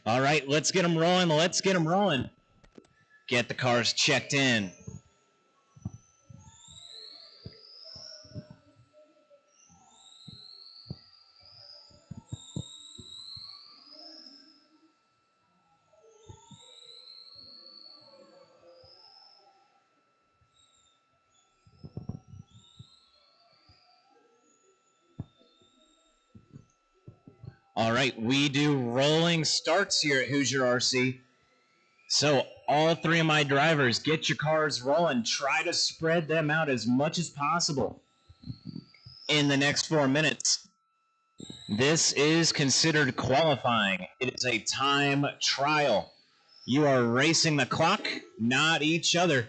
All right, let's get them rolling. Let's get them rolling. Get the cars checked in. All right, we do rolling starts here at Hoosier RC. So all three of my drivers, get your cars rolling. Try to spread them out as much as possible in the next 4 minutes. This is considered qualifying. It is a time trial. You are racing the clock, not each other.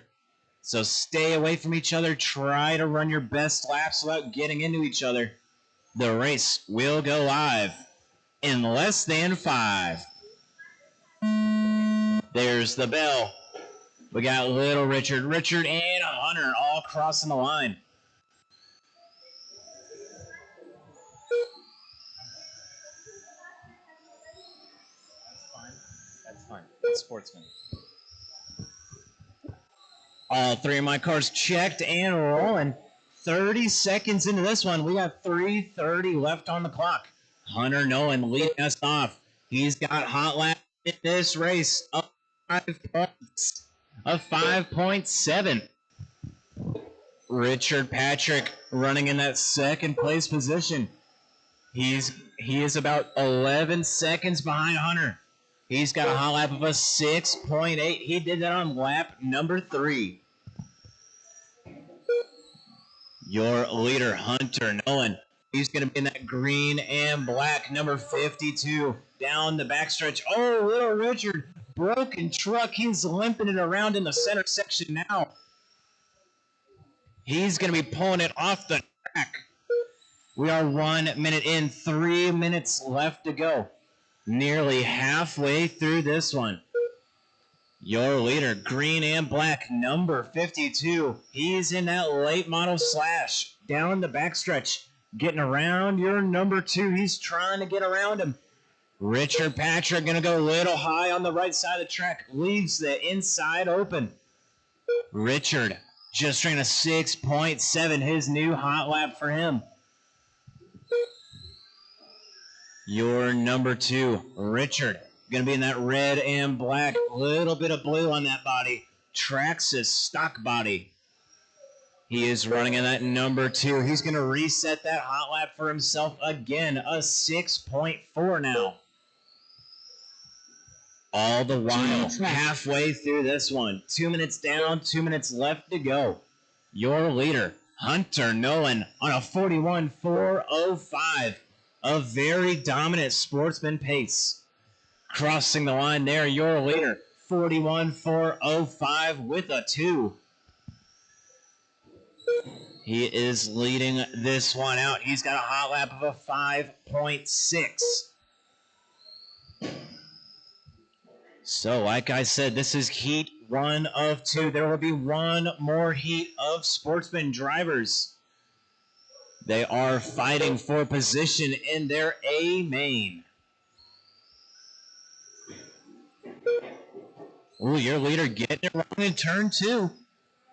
So stay away from each other. Try to run your best laps without getting into each other. The race will go live in less than 5. There's the bell. We got Little Richard, and Hunter all crossing the line. That's fine. It's sportsman. All three of my cars checked and rolling. 30 seconds into this one. We got 3:30 left on the clock. Hunter Nolan leading us off. He's got hot lap in this race of 5 points. Of 5.7. Richard Patrick running in that second place position. He is about 11 seconds behind Hunter. He's got a hot lap of a 6.8. He did that on lap number 3. Your leader, Hunter Nolan. He's going to be in that green and black, number 52, down the backstretch. Oh, Little Richard, broken truck. He's limping it around in the center section now. He's going to be pulling it off the track. We are 1 minute in, 3 minutes left to go. Nearly halfway through this one. Your leader, green and black, number 52. He's in that late model slash down the backstretch, getting around your number 2. He's trying to get around him. Richard Patrick going to go a little high on the right side of the track, leaves the inside open. Richard just ran a 6.7, his new hot lap for him. Your number 2, Richard, going to be in that red and black, little bit of blue on that body. Traxxas stock body. He is running in that number 2. He's going to reset that hot lap for himself again, a 6.4 now. All the while, halfway through this one. 2 minutes down, 2 minutes left to go. Your leader, Hunter Nolan, on a 41.405. A very dominant sportsman pace. Crossing the line there, your leader, 41.405 with a 2. He is leading this one out. He's got a hot lap of a 5.6. So, like I said, this is heat 1 of 2. There will be one more heat of sportsman drivers. They are fighting for position in their A main. Ooh, your leader getting it wrong in turn 2.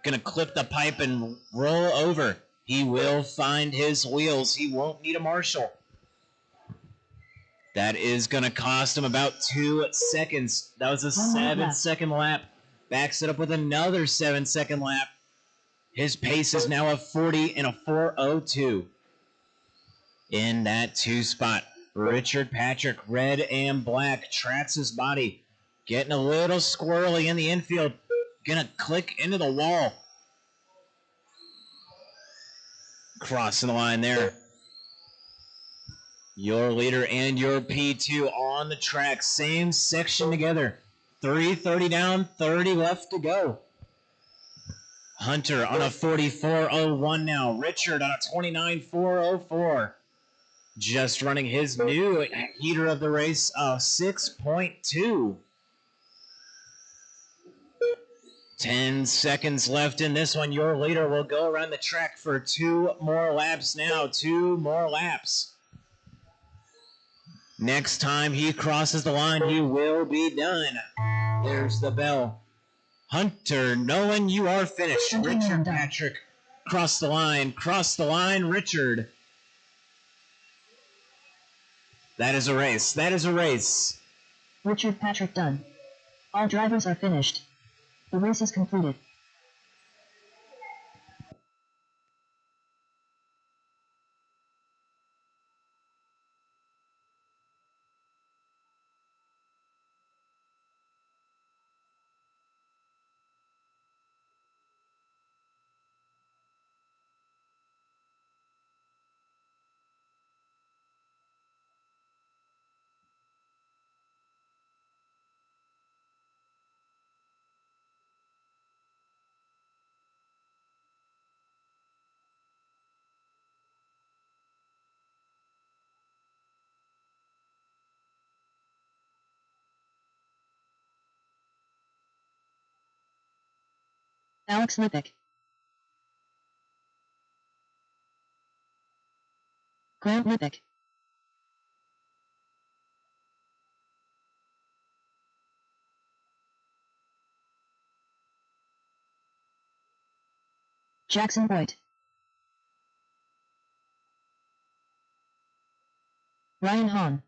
Gonna clip the pipe and roll over. He will find his wheels. He won't need a marshal. That is gonna cost him about 2 seconds. That was a 7-second lap. Backs it up with another 7-second lap. His pace is now a 40 and a 4:02. In that 2 spot, Richard Patrick, red and black, Traxxas body, getting a little squirrely in the infield. Gonna click into the wall. Crossing the line there. Your leader and your P2 on the track. Same section together. 3:30 down, 30 left to go. Hunter on a 44.01 now. Richard on a 29.404. Just running his new heater of the race, 6.2. 10 seconds left in this one. Your leader will go around the track for 2 more laps now. 2 more laps. Next time he crosses the line, he will be done. There's the bell. Hunter Nolan, you are finished. Richard Patrick, cross the line, Richard. That is a race. Richard Patrick done. All drivers are finished. The race is concluded. Alex Lippick. Grant Lippick. Jackson Boyd. Ryan Hahn.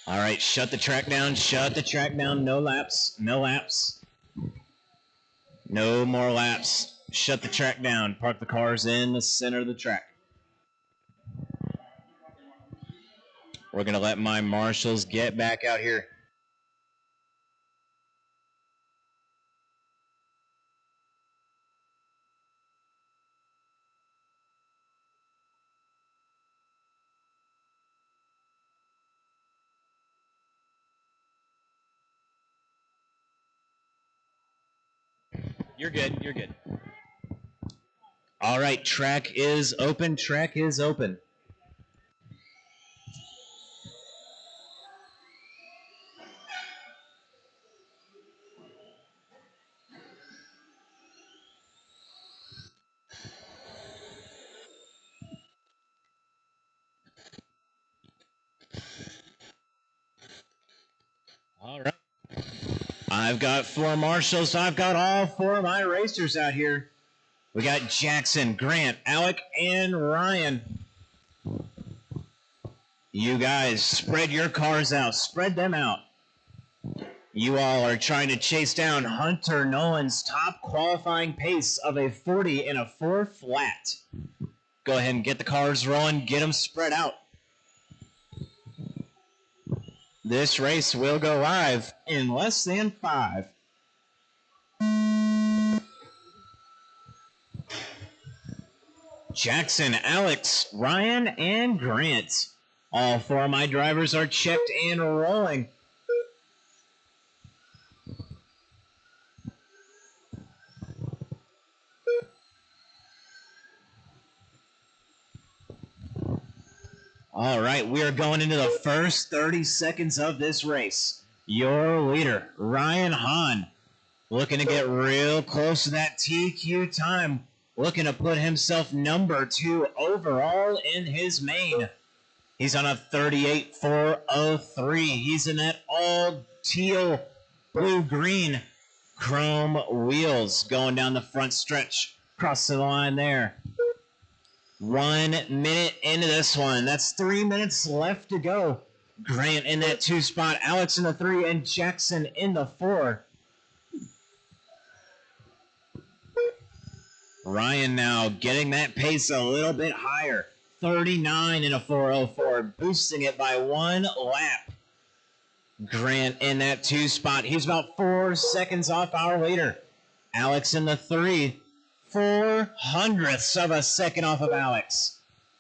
All right, shut the track down. No laps. No more laps. Shut the track down. Park the cars in the center of the track. We're going to let my marshals get back out here. You're good. All right, track is open. All right. I've got 4 marshals. I've got all 4 of my racers out here. We got Jackson, Grant, Alec, and Ryan. You guys, spread your cars out. Spread them out. You all are trying to chase down Hunter Nolan's top qualifying pace of a 40 in a 4 flat. Go ahead and get the cars rolling. Get them spread out. This race will go live in less than 5. Jackson, Alex, Ryan, and Grant. All 4 of my drivers are checked and rolling. All right, we are going into the first 30 seconds of this race. Your leader, Ryan Hahn, looking to get real close to that TQ time. Looking to put himself number 2 overall in his main. He's on a 38.403. He's in that all teal, blue-green chrome wheels going down the front stretch. Crossing the line there. 1 minute into this one. That's 3 minutes left to go. Grant in that 2 spot. Alex in the 3 and Jackson in the 4. Ryan now getting that pace a little bit higher. 39 in a 404, boosting it by 1 lap. Grant in that 2 spot. He's about 4 seconds off our leader. Alex in the 3. 0.04 of a second off of Alex.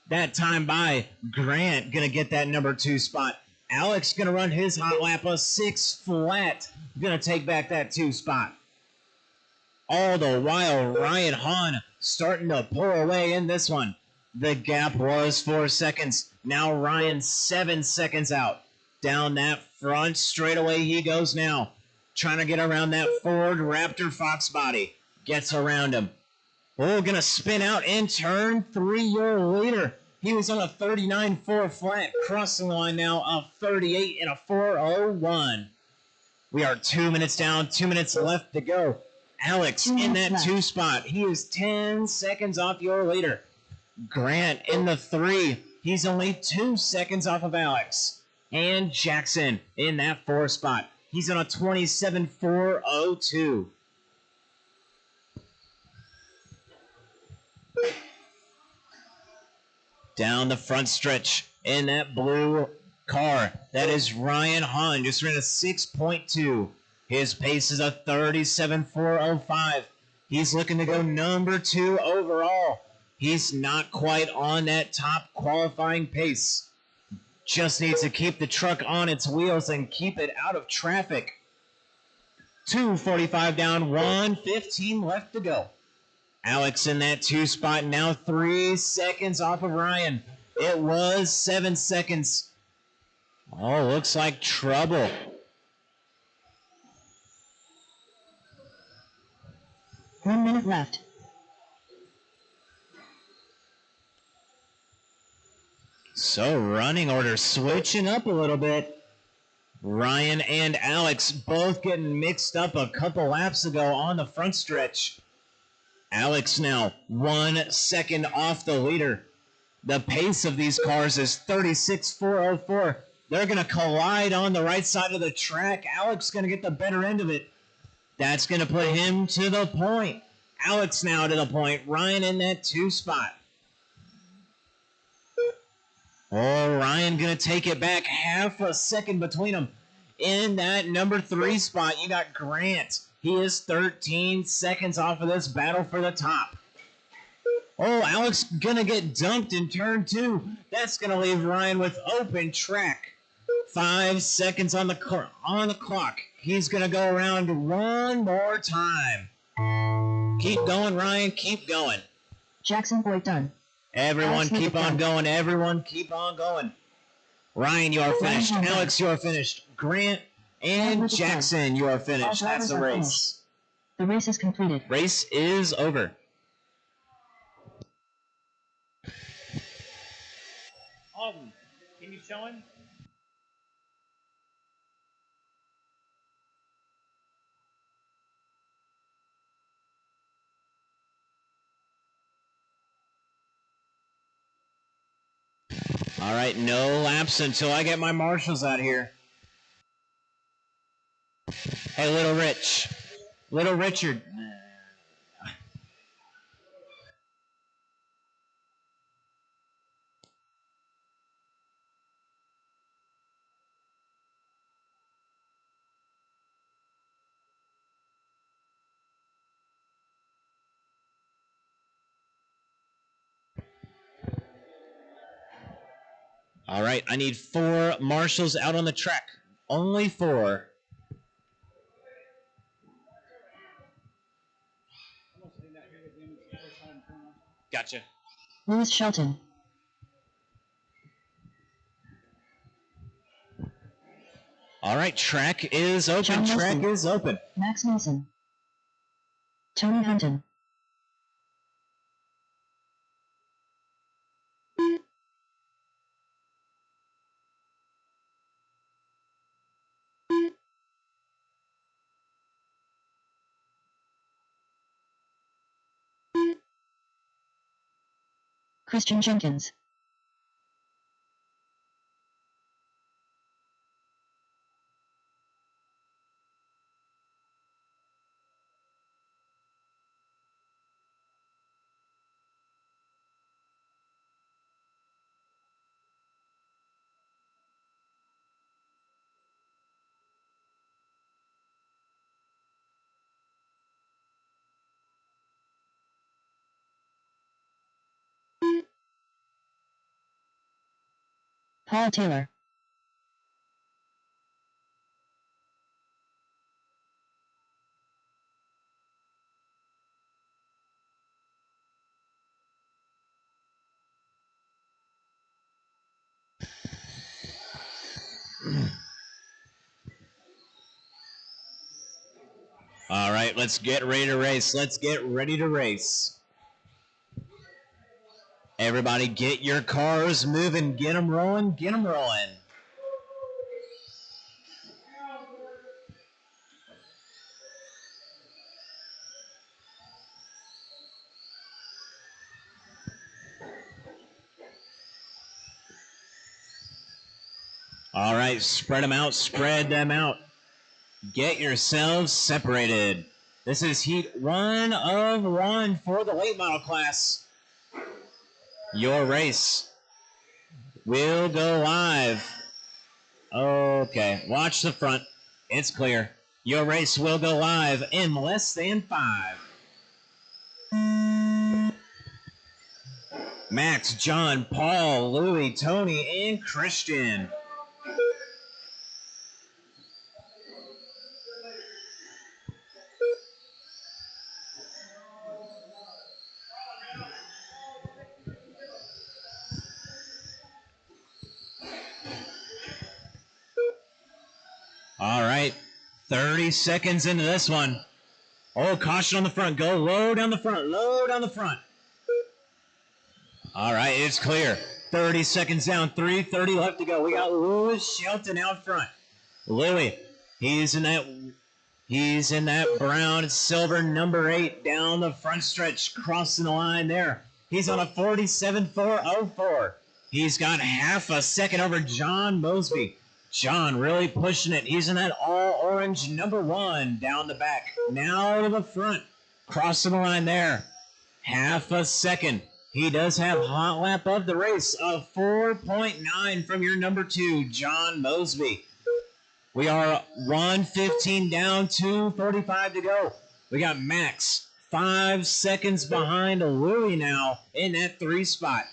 That time by Grant gonna get that number 2 spot. Alex gonna run his hot lap a 6 flat. Gonna take back that 2 spot. All the while, Ryan Hahn starting to pull away in this one. The gap was 4 seconds. Now Ryan 7 seconds out. Down that front straightaway he goes now. Trying to get around that Ford Raptor Fox body. Gets around him. Oh, gonna spin out in turn 3, your leader. He was on a 39.4 flat, crossing the line now of 38 and a 4.01. We are 2 minutes down, 2 minutes left to go. Alex in that 2 spot. He is 10 seconds off your leader. Grant in the 3. He's only 2 seconds off of Alex. And Jackson in that 4 spot. He's on a 27.402. Down the front stretch in that blue car. That is Ryan Hahn. Just ran a 6.2. His pace is a 37.405. He's looking to go number 2 overall. He's not quite on that top qualifying pace. Just needs to keep the truck on its wheels and keep it out of traffic. 2:45 down, 1:15 left to go. Alex in that 2 spot, now 3 seconds off of Ryan. It was 7 seconds. Oh, looks like trouble. One minute left. So running order switching up a little bit. Ryan and Alex both getting mixed up a couple laps ago on the front stretch. Alex now 1 second off the leader. The pace of these cars is 36.404. They're going to collide on the right side of the track. Alex going to get the better end of it. That's going to put him to the point. Alex now to the point. Ryan in that 2 spot. Oh, Ryan going to take it back half a second between them. In that number 3 spot, you got Grant. He is 13 seconds off of this battle for the top. Oh, Alex going to get dumped in turn 2. That's going to leave Ryan with open track. 5 seconds on the clock. He's going to go around one more time. Keep going, Ryan. Keep going. Jackson Boyd done. Everyone keep on going. Everyone keep on going. Ryan, you are finished. Alex, you are finished. Grant and Jackson, you are finished. That's the race. The race is completed. Race is over. Alden, can you show him? All right, no laps until I get my marshals out here. Hey, Little Rich. Little Richard. All right, I need 4 marshals out on the track. Only 4. Gotcha. Lewis Shelton. All right, track is open. John Track Wilson. is open. Max Nielsen. Tony Hunton. Christian Jenkins. Paul Taylor. All right, let's get ready to race. Let's get ready to race. Everybody get your cars moving. Get them rolling. Get them rolling. All right, spread them out. Spread them out. Get yourselves separated. This is heat 1 of 1 for the late model class. Your race will go live. Okay, watch the front. It's clear. Your race will go live in less than 5. Max, John, Paul, Louie, Tony, and Christian. All right, 30 seconds into this one. Oh, caution on the front. Go low down the front. Low down the front. All right, it's clear. 30 seconds down. 3:30 left to go. We got Lewis Shelton out front. Louie, he's in that brown and silver number 8 down the front stretch, crossing the line there. He's on a 47.404. He's got half a second over John Mosby. John really pushing it. He's in that all-orange number 1 down the back. Now to the front. Crossing the line there. Half a second. He does have hot lap of the race of 4.9 from your number 2, John Mosby. We are 1:15 down, 2:45 to go. We got Max 5 seconds behind Louie now in that 3 spot.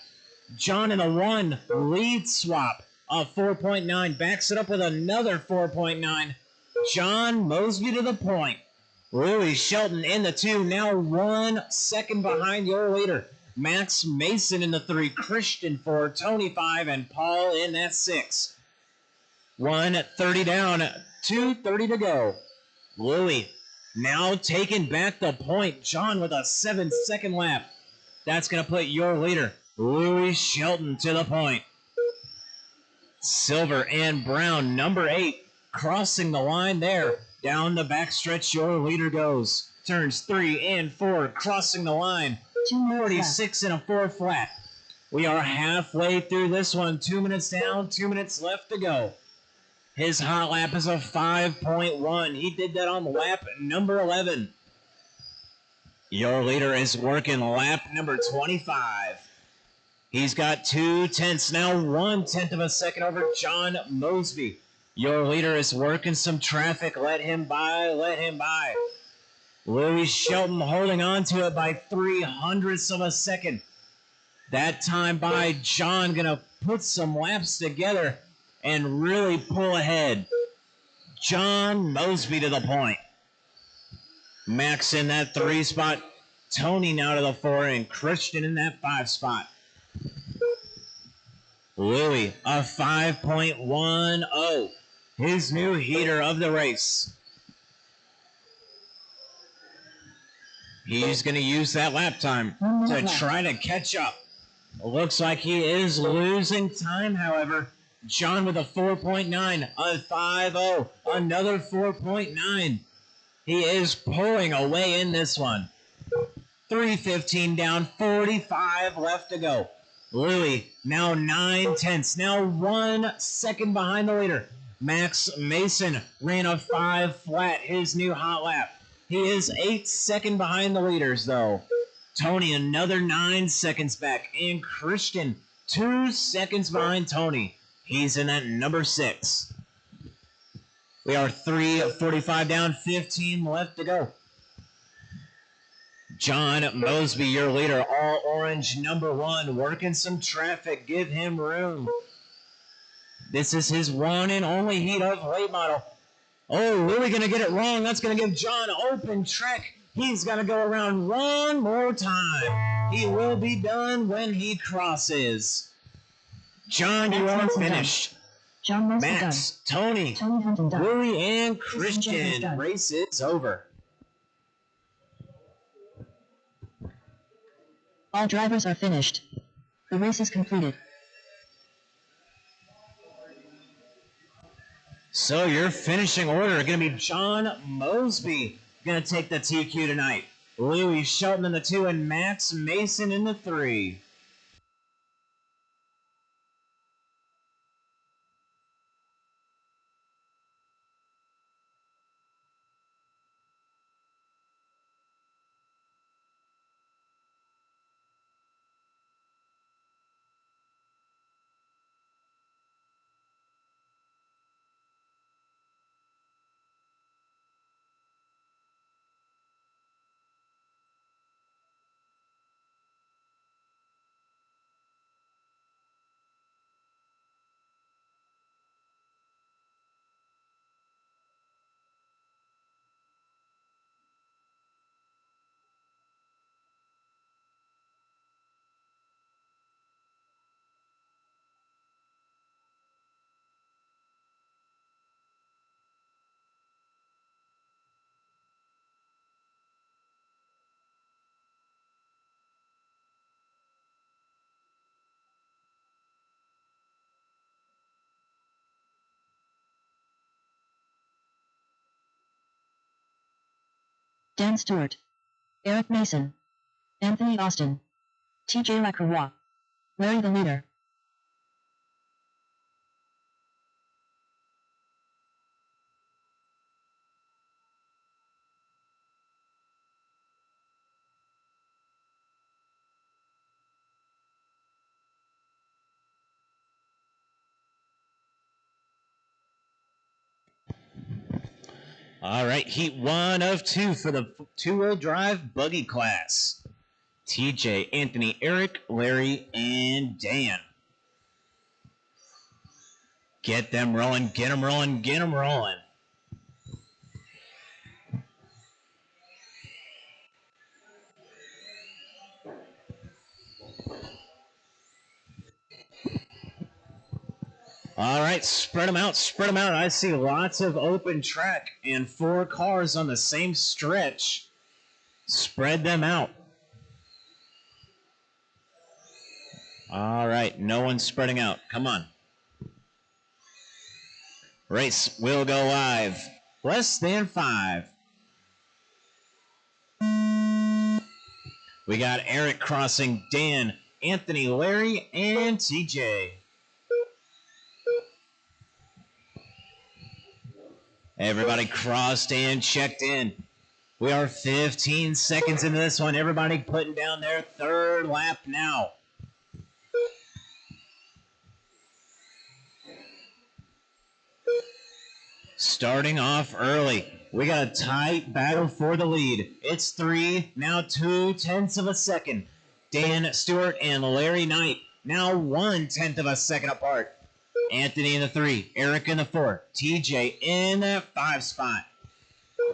John in a 1 lead swap of 4.9, backs it up with another 4.9. John Mosby to the point. Louie Shelton in the 2, now 1 second behind your leader. Max Mason in the 3, Christian 4, Tony 5, and Paul in that 6. 1:30 down, 2:30 to go. Louie now taking back the point. John with a 7-second lap. That's going to put your leader, Louie Shelton, to the point. Silver and brown, number 8, crossing the line there. Down the backstretch, your leader goes. Turns 3 and 4, crossing the line. 46 and a 4 flat. We are halfway through this one. 2 minutes down, 2 minutes left to go. His hot lap is a 5.1. He did that on lap number 11. Your leader is working lap number 25. He's got 2/10, now 1/10 of a second over John Mosby. Your leader is working some traffic. Let him by, let him by. Louie Shelton holding on to it by 0.03 of a second. That time by John gonna put some laps together and really pull ahead. John Mosby to the point. Max in that 3 spot. Tony now to the 4, and Christian in that 5 spot. Louie, a 5.10. His new heater of the race. He's going to use that lap time to try to catch up. Looks like he is losing time, however. John with a 4.9, a 5.0, another 4.9. He is pulling away in this one. 3:15 down, 45 left to go. Louie now 9/10, now 1 second behind the leader. Max Mason ran a 5 flat, his new hot lap. He is 8 seconds behind the leaders, though. Tony another 9 seconds back, and Christian 2 seconds behind Tony. He's in at number 6. We are 3:45 down, 15 left to go. John Mosby, your leader, all orange, number 1, working some traffic. Give him room. This is his one and only heat of late model. Oh, Louie going to get it wrong. That's going to give John open track. He's got to go around one more time. He will be done when he crosses. John, you are finished. John Mosby Max, done. Tony, Huntington done. Louie, and Christian Jenkins Christian. done. Race is over. All drivers are finished. The race is completed. So your finishing order going to be John Mosby going to take the TQ tonight. Louis Shelton in the 2 and Max Mason in the 3. Dan Stewart, Eric Mason, Anthony Austin, TJ Lacroix, Larry the leader. All right, heat 1 of 2 for the 2-wheel drive buggy class. TJ, Anthony, Eric, Larry, and Dan. Get them rolling, get them rolling, get them rolling. All right, spread them out, spread them out. I see lots of open track and 4 cars on the same stretch. Spread them out. All right, no one's spreading out. Come on. Race will go live. Less than 5. We got Eric crossing Dan, Anthony, Larry, and TJ. Everybody crossed and checked in. We are 15 seconds into this one. Everybody putting down their 3rd lap now. Starting off early. We got a tight battle for the lead. It's 3, now 0.2 of a second. Dan Stewart and Larry Knight now 1/10 of a second apart. Anthony in the 3, Eric in the 4, TJ in the 5 spot.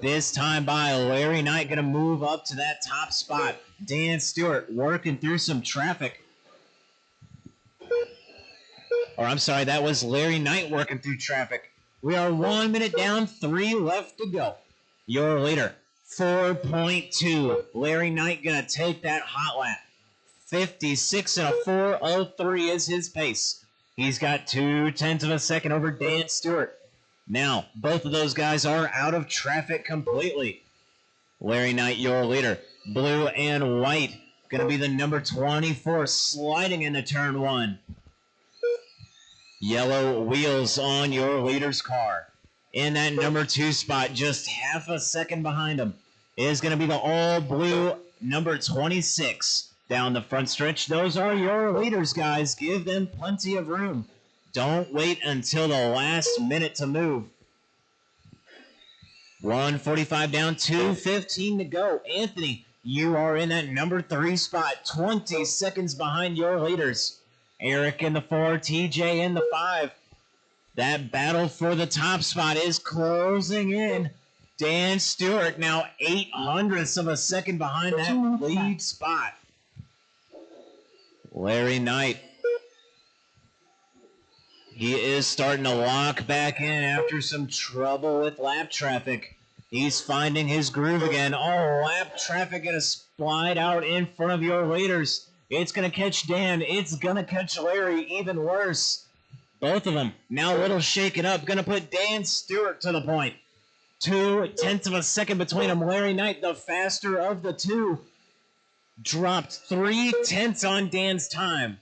This time by Larry Knight going to move up to that top spot. Dan Stewart working through some traffic. Or I'm sorry, that was Larry Knight working through traffic. We are 1 minute down, 3 left to go. Your leader, 4.2. Larry Knight going to take that hot lap. 56 and a 4:03 is his pace. He's got 0.2 of a second over Dan Stewart. Now, both of those guys are out of traffic completely. Larry Knight, your leader. Blue and white, going to be the number 24, sliding into turn 1. Yellow wheels on your leader's car. In that number 2 spot, just half a second behind him, is going to be the all-blue number 26. Down the front stretch, those are your leaders, guys. Give them plenty of room. Don't wait until the last minute to move. 1:45 down, 2:15 to go. Anthony, you are in that number 3 spot, 20 seconds behind your leaders. Eric in the 4, TJ in the 5. That battle for the top spot is closing in. Dan Stewart now 0.08 of a second behind that lead spot. Larry Knight. He is starting to lock back in after some trouble with lap traffic. He's finding his groove again. Oh, lap traffic going to slide out in front of your leaders. It's going to catch Dan. It's going to catch Larry. Even worse. Both of them now a little shaken up. Going to put Dan Stewart to the point. 0.2 of a second between them. Larry Knight, the faster of the two, dropped 0.3 on Dan's time.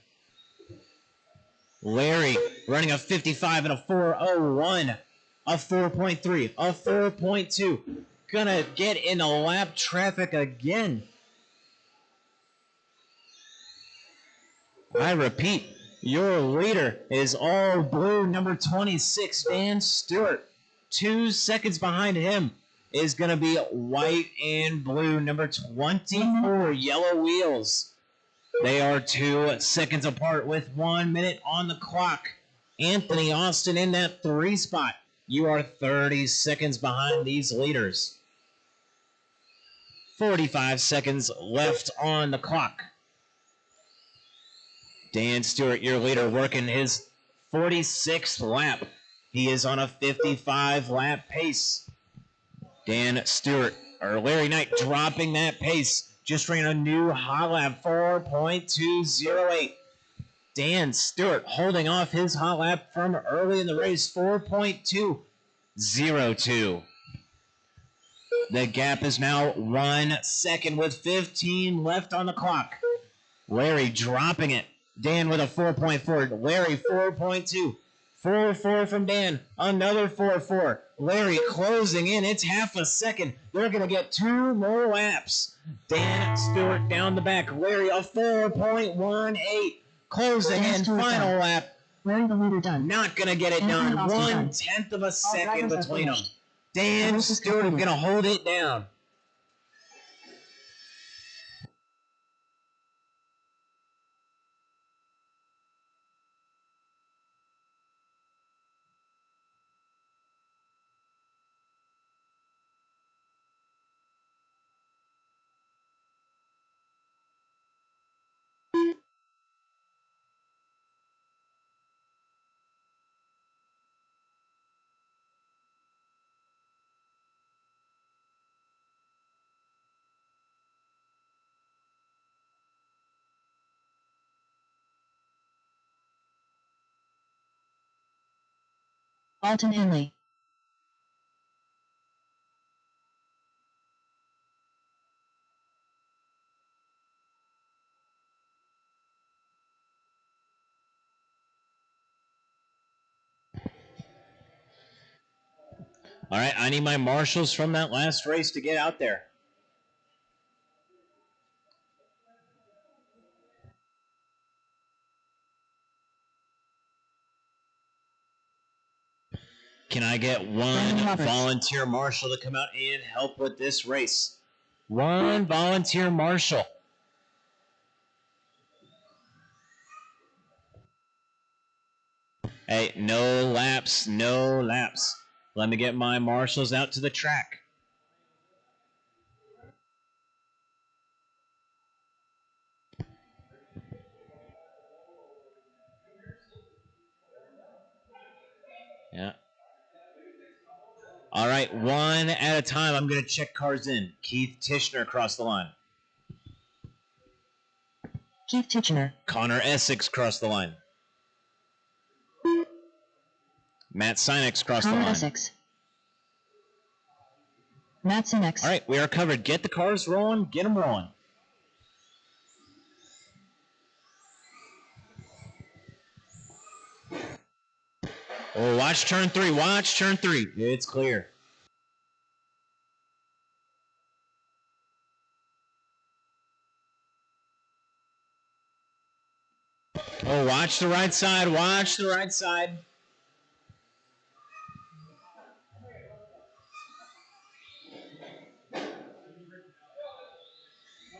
Larry running a 55 and a 4:01, a 4.3, a 4.2. Gonna get into lap traffic again. I repeat, your leader is all blue, number 26, Dan Stewart. 2 seconds behind him is going to be white and blue, number 24, Yellow Wheels. They are 2 seconds apart with 1 minute on the clock. Anthony Austin in that 3 spot. You are 30 seconds behind these leaders. 45 seconds left on the clock. Dan Stewart, your leader, working his 46th lap. He is on a 55-lap pace. Dan Stewart, or Larry Knight, dropping that pace. Just ran a new hot lap, 4.208. Dan Stewart holding off his hot lap from early in the race, 4.202. The gap is now 1 second with 15 left on the clock. Larry dropping it. Dan with a 4.4. Larry 4.2. 4.4 from Dan. Another 4.4. Larry closing in. It's half a second. They're going to get 2 more laps. Dan Stewart down the back. Larry a 4.18. Closing in. Final lap. Larry the leader done. Not going to get it done. 1/10 of a second between them. Dan Stewart going to hold it down. Alton Henley. All right, I need my marshals from that last race to get out there. Can I get one volunteer marshal to come out and help with this race? One volunteer marshal. Hey, no laps, no laps. Let me get my marshals out to the track. Yeah. All right, one at a time. I'm going to check cars in. Keith Tishner across the line. Keith Tishner. Connor Essex across the line. Matt Sinex across the line. Connor Essex. Matt Sinex. All right, we are covered. Get the cars rolling. Get them rolling. Oh, watch turn 3. Watch turn 3. It's clear. Oh, watch the right side. Watch the right side.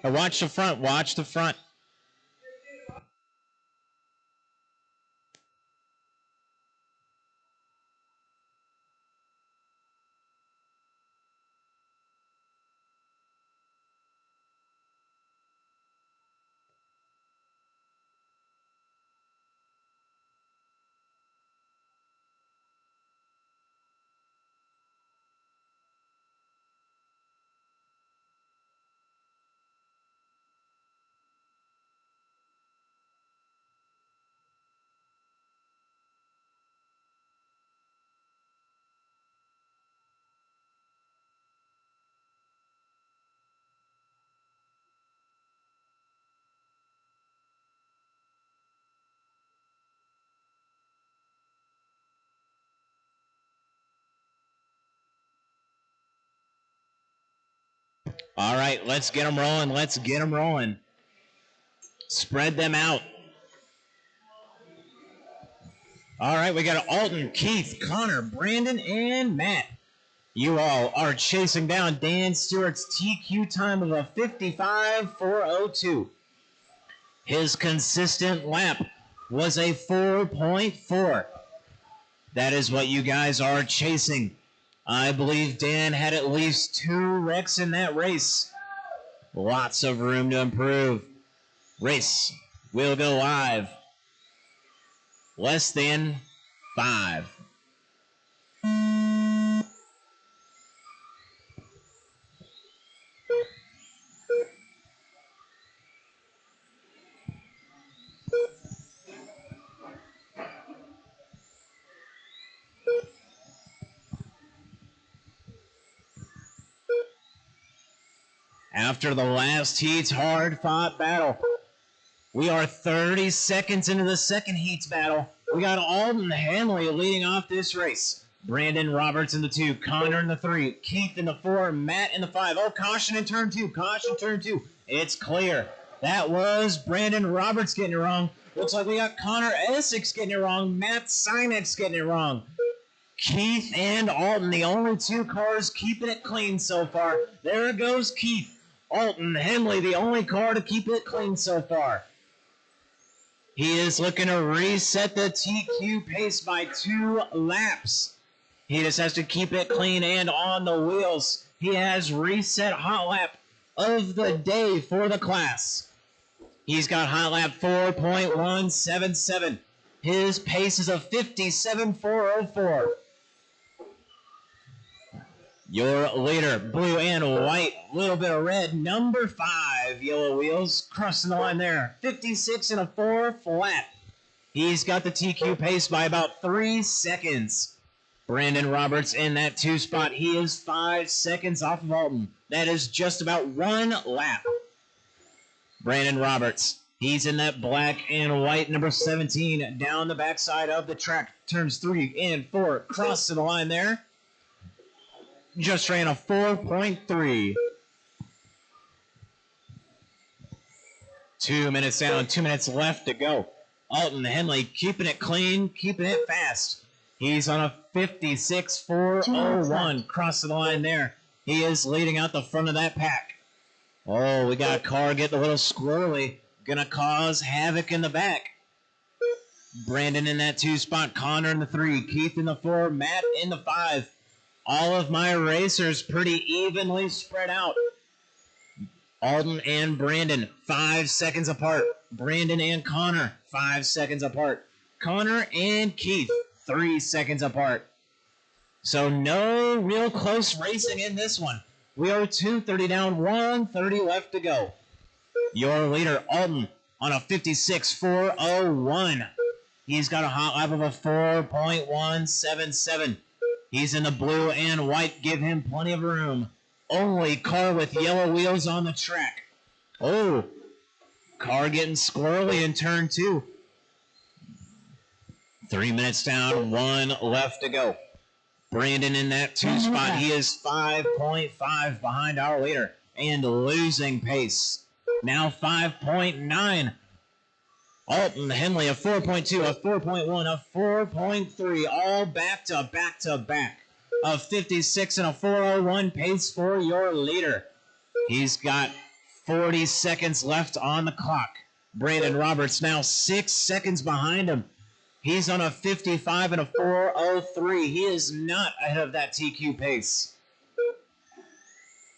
Oh, watch the front. Watch the front. All right, let's get them rolling. Let's get them rolling. Spread them out. All right, we got Alton, Keith, Connor, Brandon, and Matt. You all are chasing down Dan Stewart's TQ time of a 55.402. His consistent lap was a 4.4. That is what you guys are chasing. I believe Dan had at least 2 wrecks in that race. Lots of room to improve. Race will go live. Less than 5. After the last heat's hard-fought battle, we are 30 seconds into the second heat's battle. We got Alton Henley leading off this race. Brandon Roberts in the 2, Connor in the 3, Keith in the 4, Matt in the 5. Oh, caution in turn 2, caution turn 2. It's clear. That was Brandon Roberts getting it wrong. Looks like we got Connor Essex getting it wrong. Matt Sinex getting it wrong. Keith and Alton, the only 2 cars keeping it clean so far. There goes Keith. Alton Henley, the only car to keep it clean so far. He is looking to reset the TQ pace by 2 laps. He just has to keep it clean and on the wheels. He has reset hot lap of the day for the class. He's got hot lap 4.177. His pace is a 57.404. Your leader, blue and white, little bit of red, number 5, yellow wheels, crossing the line there, 56 and a 4 flat. He's got the TQ pace by about 3 seconds. Brandon Roberts in that 2 spot. He is 5 seconds off of Alton. That is just about 1 lap. Brandon Roberts, he's in that black and white, number 17, down the backside of the track, turns 3 and 4, cross to the line there. Just ran a 4.3. 2 minutes down, 2 minutes left to go. Alton Henley keeping it clean, keeping it fast. He's on a 56.401. Cross the line there. He is leading out the front of that pack. Oh, we got a car getting a little squirrely. Gonna cause havoc in the back. Brandon in that 2 spot. Connor in the 3. Keith in the 4. Matt in the 5. All of my racers pretty evenly spread out. Alton and Brandon, 5 seconds apart. Brandon and Connor, 5 seconds apart. Connor and Keith, 3 seconds apart. So no real close racing in this one. We are 2:30 down, 1:30 left to go. Your leader, Alton, on a 56.401. He's got a hot lap of a 4.177. He's in the blue and white. Give him plenty of room. Only car with yellow wheels on the track. Oh, car getting squirrely in turn 2. 3 minutes down, 1 left to go. Brandon in that 2 spot. He is 5.5 behind our leader and losing pace. Now 5.9. Alton Henley, a 4.2, a 4.1, a 4.3, all back to back to back. A 56 and a 401 pace for your leader. He's got 40 seconds left on the clock. Brandon Roberts now 6 seconds behind him. He's on a 55 and a 403. He is not ahead of that TQ pace.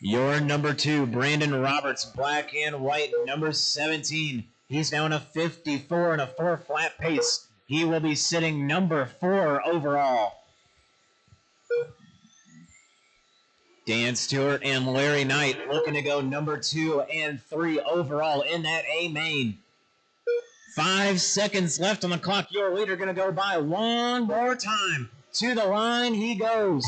Your number 2, Brandon Roberts, black and white, number 17. He's now in a 54 and a 4 flat pace. He will be sitting number 4 overall. Dan Stewart and Larry Knight looking to go number 2 and 3 overall in that A main. 5 seconds left on the clock. Your leader going to go by one more time. To the line he goes.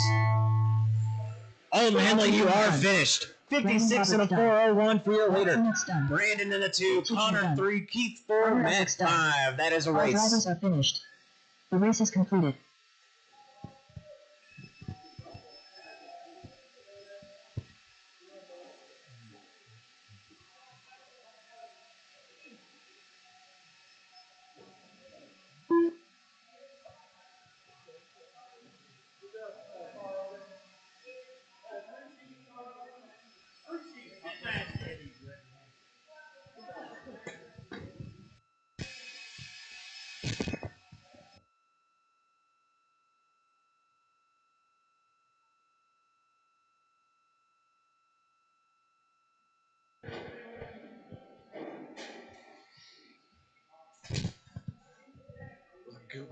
Alton Henley, you are finished. 56 and a 401 for your leader. Brandon in the 2, Connor 3, Keith 4, Matt 5. That is a race. All drivers are finished. The race is concluded.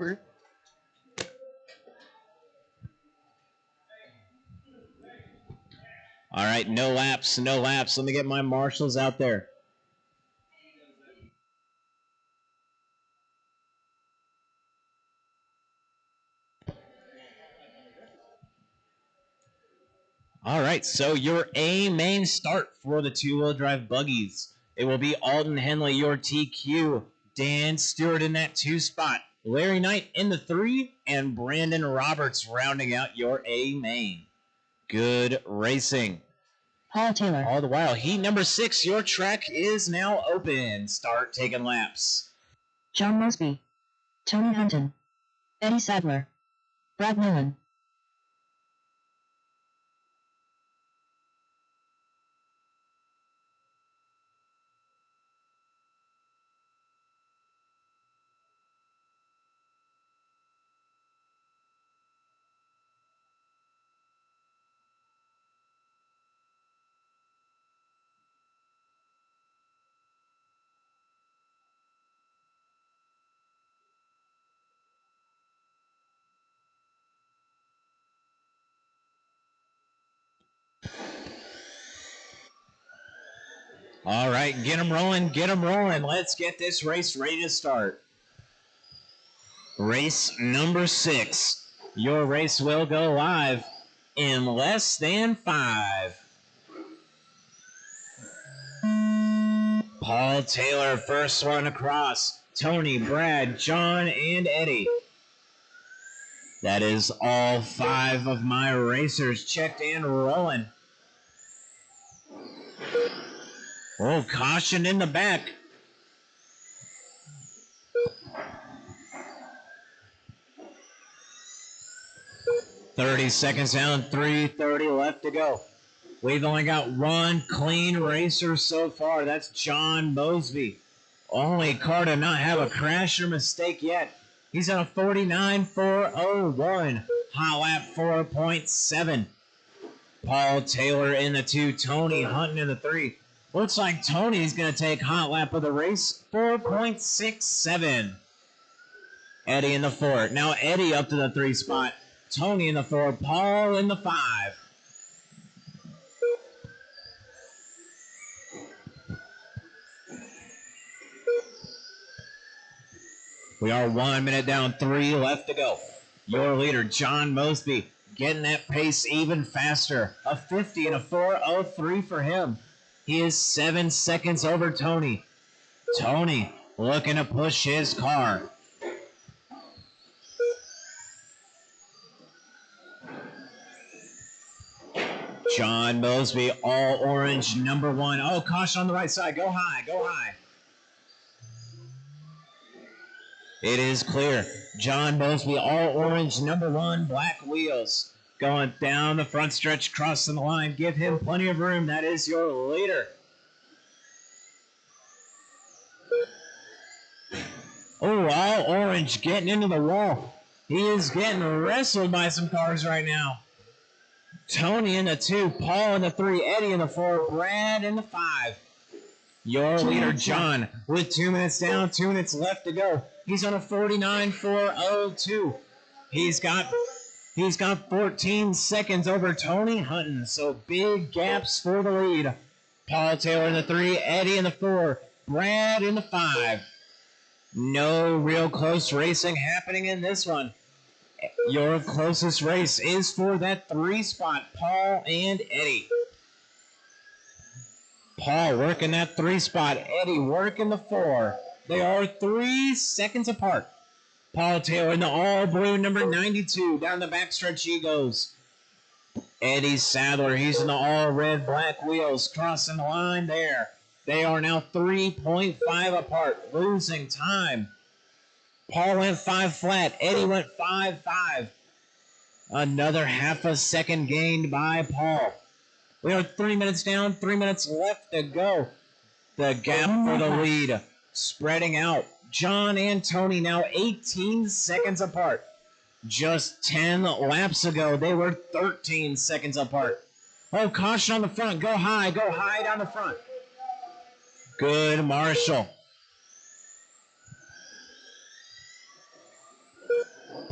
over. All right, no laps, no laps. Let me get my marshals out there. All right, so your A main start for the two-wheel drive buggies. It will be Alden Henley, your TQ, Dan Stewart in that 2 spot, Larry Knight in the 3, and Brandon Roberts rounding out your A main. Good racing. Paul Taylor. All the while, heat number 6, your track is now open. Start taking laps. John Mosby. Tony Hunton. Eddie Sadler. Brad Millen. All right, get them rolling, get them rolling. Let's get this race ready to start. Race number 6. Your race will go live in less than 5. Paul Taylor, first one across. Tony, Brad, John, and Eddie. That is all 5 of my racers checked and rolling. Oh, caution in the back. "30 seconds down, 3:30 left to go. We've only got one clean racer so far. That's John Mosby. Only car to not have a crash or mistake yet. He's on a 49.401. Hot lap 4.7. Paul Taylor in the 2. Tony Hunton in the 3. Looks like Tony's going to take hot lap of the race, 4.67. Eddie in the 4. Now Eddie up to the 3 spot. Tony in the 4. Paul in the 5. We are 1 minute down, 3 left to go. Your leader, John Mosby, getting that pace even faster. A 50 and a 4:03 for him. He is 7 seconds over Tony. Tony looking to push his car. John Mosby, all orange, number 1. Oh, caution on the right side. Go high, go high. It is clear. John Mosby, all orange, number 1, black wheels. Going down the front stretch, crossing the line. Give him plenty of room. That is your leader. Oh, all orange getting into the wall. He is getting wrestled by some cars right now. Tony in the 2, Paul in the 3, Eddie in the 4, Brad in the 5. Your leader, John, with 2 minutes down, 2 minutes left to go. He's on a 49.402. He's got 14 seconds over Tony Hunton, so big gaps for the lead. Paul Taylor in the 3, Eddie in the 4, Brad in the 5. No real close racing happening in this one. Your closest race is for that 3 spot, Paul and Eddie. Paul working that 3 spot, Eddie working the 4. They are 3 seconds apart. Paul Taylor in the all blue number 92. Down the backstretch he goes. Eddie Sadler, he's in the all red black wheels, crossing the line there. They are now 3.5 apart, losing time. Paul went 5 flat. Eddie went 5.5. Another half a second gained by Paul. We are 3 minutes down, 3 minutes left to go. The gap for the lead spreading out. John and Tony now 18 seconds apart. Just 10 laps ago, they were 13 seconds apart. Oh, caution on the front. Go high down the front. Good Marshall.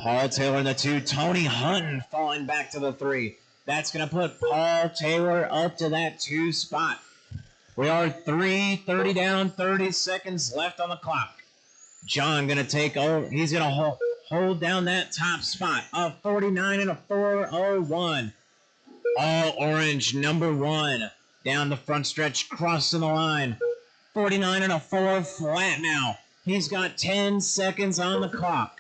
Paul Taylor in the 2. Tony Hunton falling back to the 3. That's going to put Paul Taylor up to that 2 spot. We are 3:30 down, 30 seconds left on the clock. John going to take over. He's going to hold down that top spot. A 49 and a 4:01. All orange, number 1. Down the front stretch, crossing the line. 49 and a 4 flat now. He's got 10 seconds on the clock.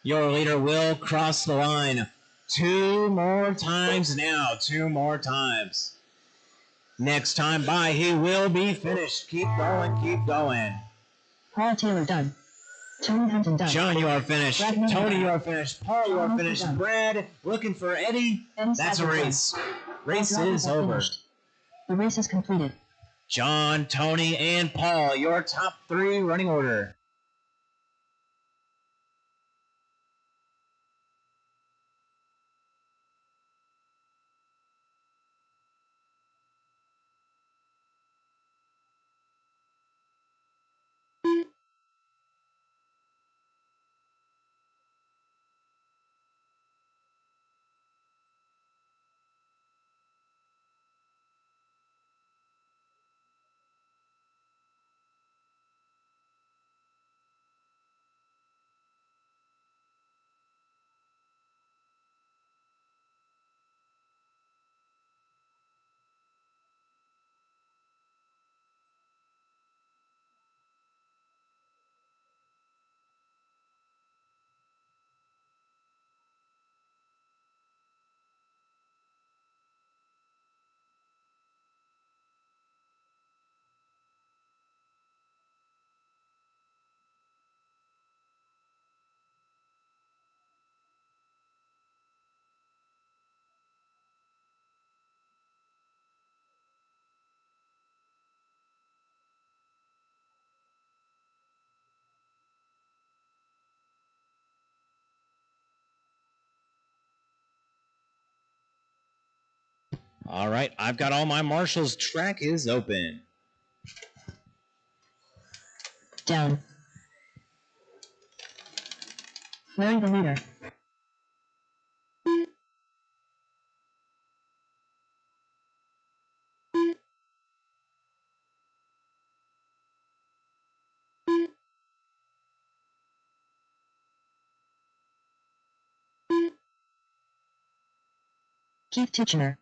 Your leader will cross the line 2 more times now. 2 more times. Next time by, he will be finished. Keep going, keep going. Paul Taylor done. Tony Hunton done. John, you are finished. Brad, Tony, you are finished. Paul, you are John, finished. done. Brad, looking for Eddie. That's a race. Race All drivers is have over. finished. The race is completed. John, Tony, and Paul, your top 3 running order. All right, I've got all my marshals. Track is open. Down. Larry the leader. Keith Tichenor.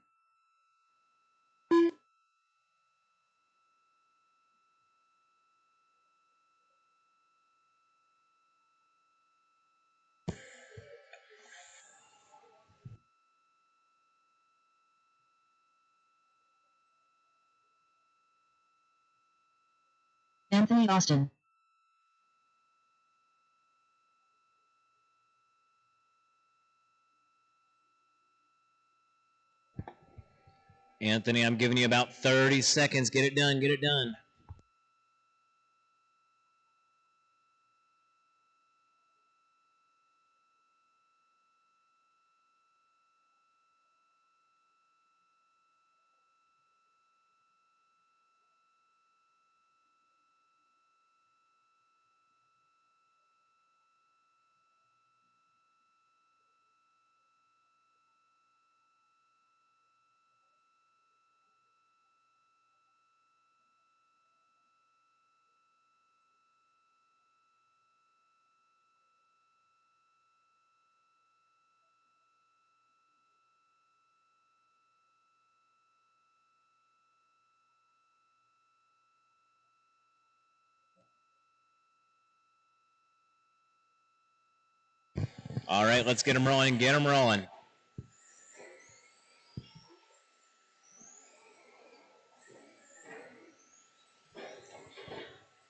Anthony Austin. Anthony, I'm giving you about 30 seconds. Get it done, get it done. All right, let's get them rolling. Get them rolling.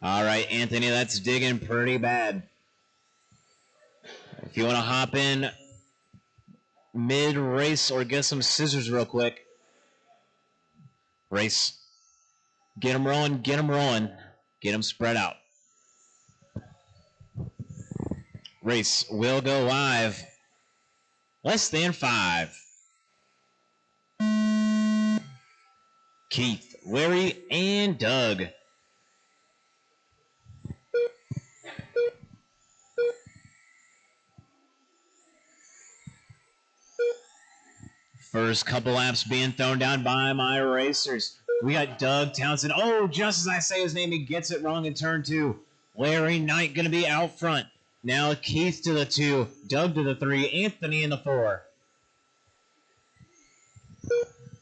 All right, Anthony, that's digging pretty bad. If you want to hop in mid-race or get some scissors real quick. Race. Get them rolling, get them rolling. Get them spread out. Race will go live. Less than 5. Keith, Larry, and Doug. First couple laps being thrown down by my racers. We got Doug Townsend. Oh, just as I say his name, he gets it wrong in turn 2. Larry Knight going to be out front. Now Keith to the 2, Doug to the 3, Anthony in the 4.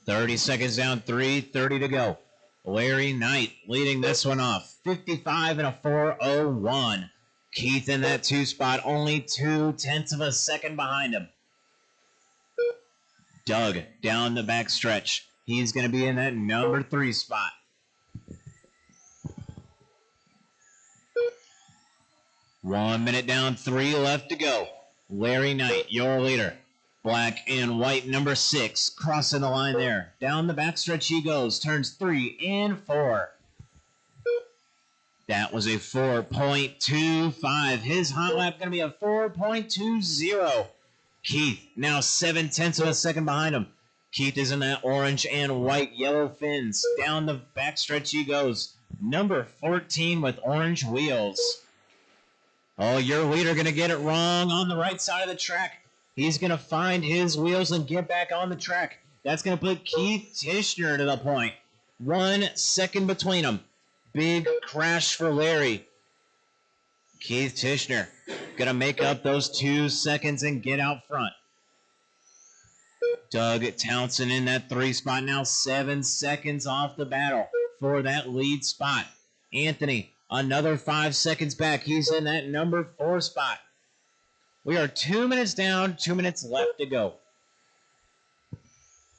30 seconds down, 3:30 to go. Larry Knight leading this one off. 55 and a 4:01. Keith in that 2 spot, only 0.2 of a second behind him. Doug down the back stretch. He's going to be in that number 3 spot. One minute down, 3 left to go. Larry Knight, your leader. Black and white, number 6, crossing the line there. Down the backstretch he goes, turns 3 and 4. That was a 4.25. His hot lap going to be a 4.20. Keith, now 0.7 of a second behind him. Keith is in that orange and white yellow fins. Down the backstretch he goes. Number 14 with orange wheels. Oh, your leader going to get it wrong on the right side of the track. He's going to find his wheels and get back on the track. That's going to put Keith Tishner to the point. 1 second between them. Big crash for Larry. Keith Tishner going to make up those 2 seconds and get out front. Doug Townsend in that 3 spot, now 7 seconds off the battle for that lead spot. Anthony, another 5 seconds back. He's in that number 4 spot. We are 2 minutes down, 2 minutes left to go.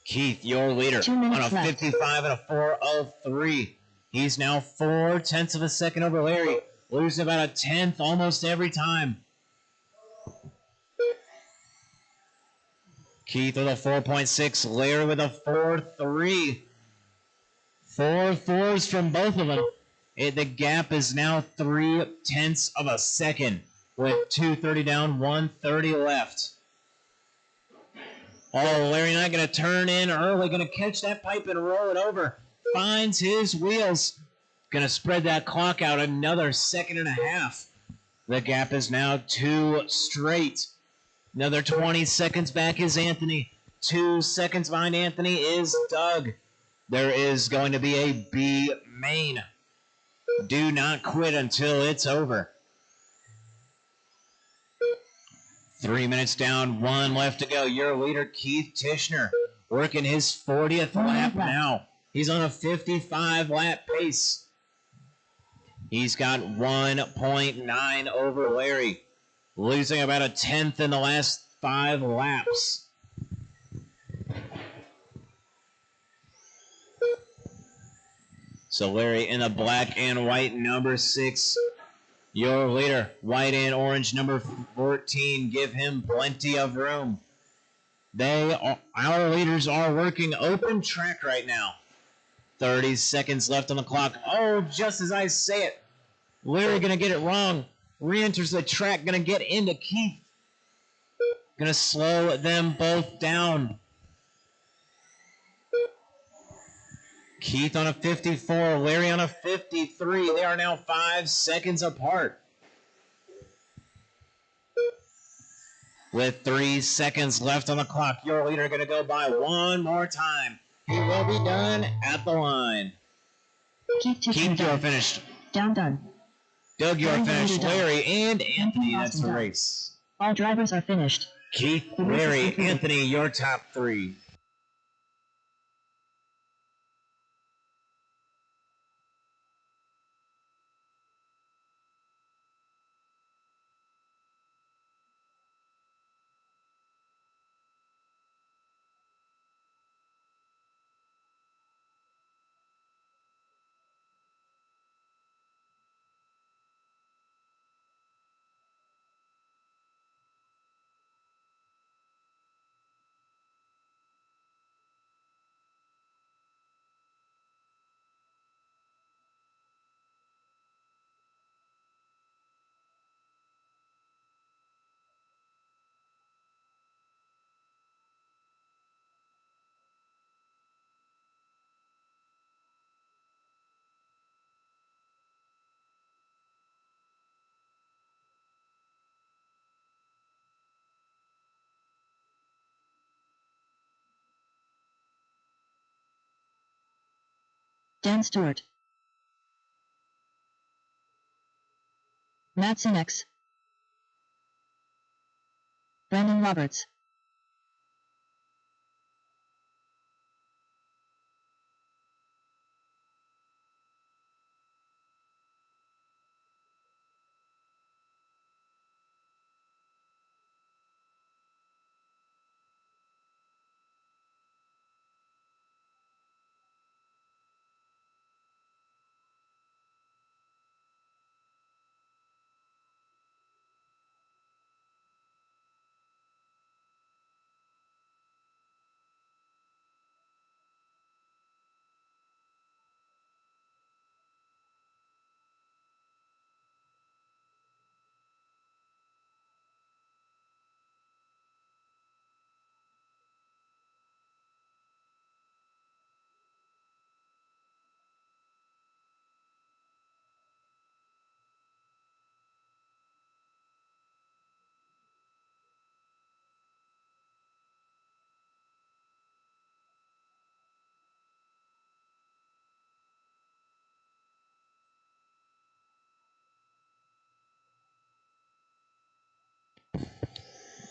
Keith, your leader, on a 55 and a 4:03. He's now 0.4 of a second over Larry, losing about 1/10 almost every time. Keith with a 4.6, Larry with a 4.3. 4 4s from both of them. The gap is now 0.3 of a second with 2:30 down, 1:30 left. Oh, Larry Knight going to turn in early, going to catch that pipe and roll it over. Finds his wheels. Going to spread that clock out another 1.5 seconds. The gap is now 2 straight. Another 20 seconds back is Anthony. 2 seconds behind Anthony is Doug. There is going to be a B main. Do not quit until it's over. 3 minutes down, 1 left to go. Your leader, Keith Tishner, working his 40th lap now. He's on a 55 lap pace. He's got 1.9 over Larry, losing about 1/10 in the last 5 laps. So Larry in the black and white, number 6. Your leader, white and orange, number 14. Give him plenty of room. Our leaders are working open track right now. 30 seconds left on the clock. Oh, just as I say it, Larry going to get it wrong. Re-enters the track, going to get into Keith. Going to slow them both down. Keith on a 54, Larry on a 53. They are now 5 seconds apart. With 3 seconds left on the clock, your leader going to go by one more time. He will be done at the line. Keith, you are finished. Done. Doug, you are finished. Done. Larry and Anthony, that's the Done. race. All drivers are finished. Keith, The race is Larry, concluded. Anthony, your top 3. Dan Stewart. Matt Sinex. Brandon Roberts.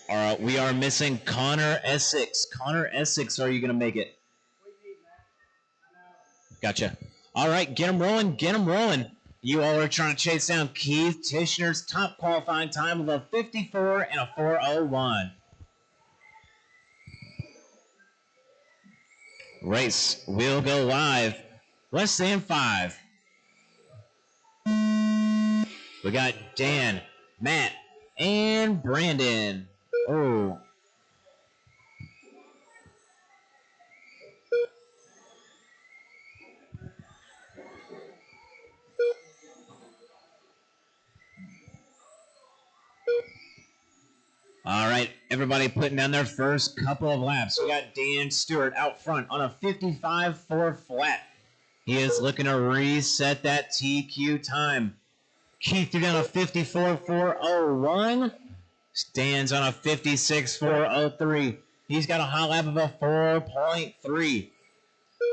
All right, we are missing Connor Essex. Connor Essex, are you going to make it? Gotcha. All right, get him rolling, get him rolling. You all are trying to chase down Keith Tishner's top qualifying time of a 54 and a 4:01. Race will go live. Less than 5. We got Dan, Matt, and Brandon. Oh. All right, everybody putting down their first couple of laps. We got Dan Stewart out front on a 55.4 flat. He is looking to reset that TQ time. Keith threw down a 54.401. Stands on a 56.403. He's got a hot lap of a 4.3.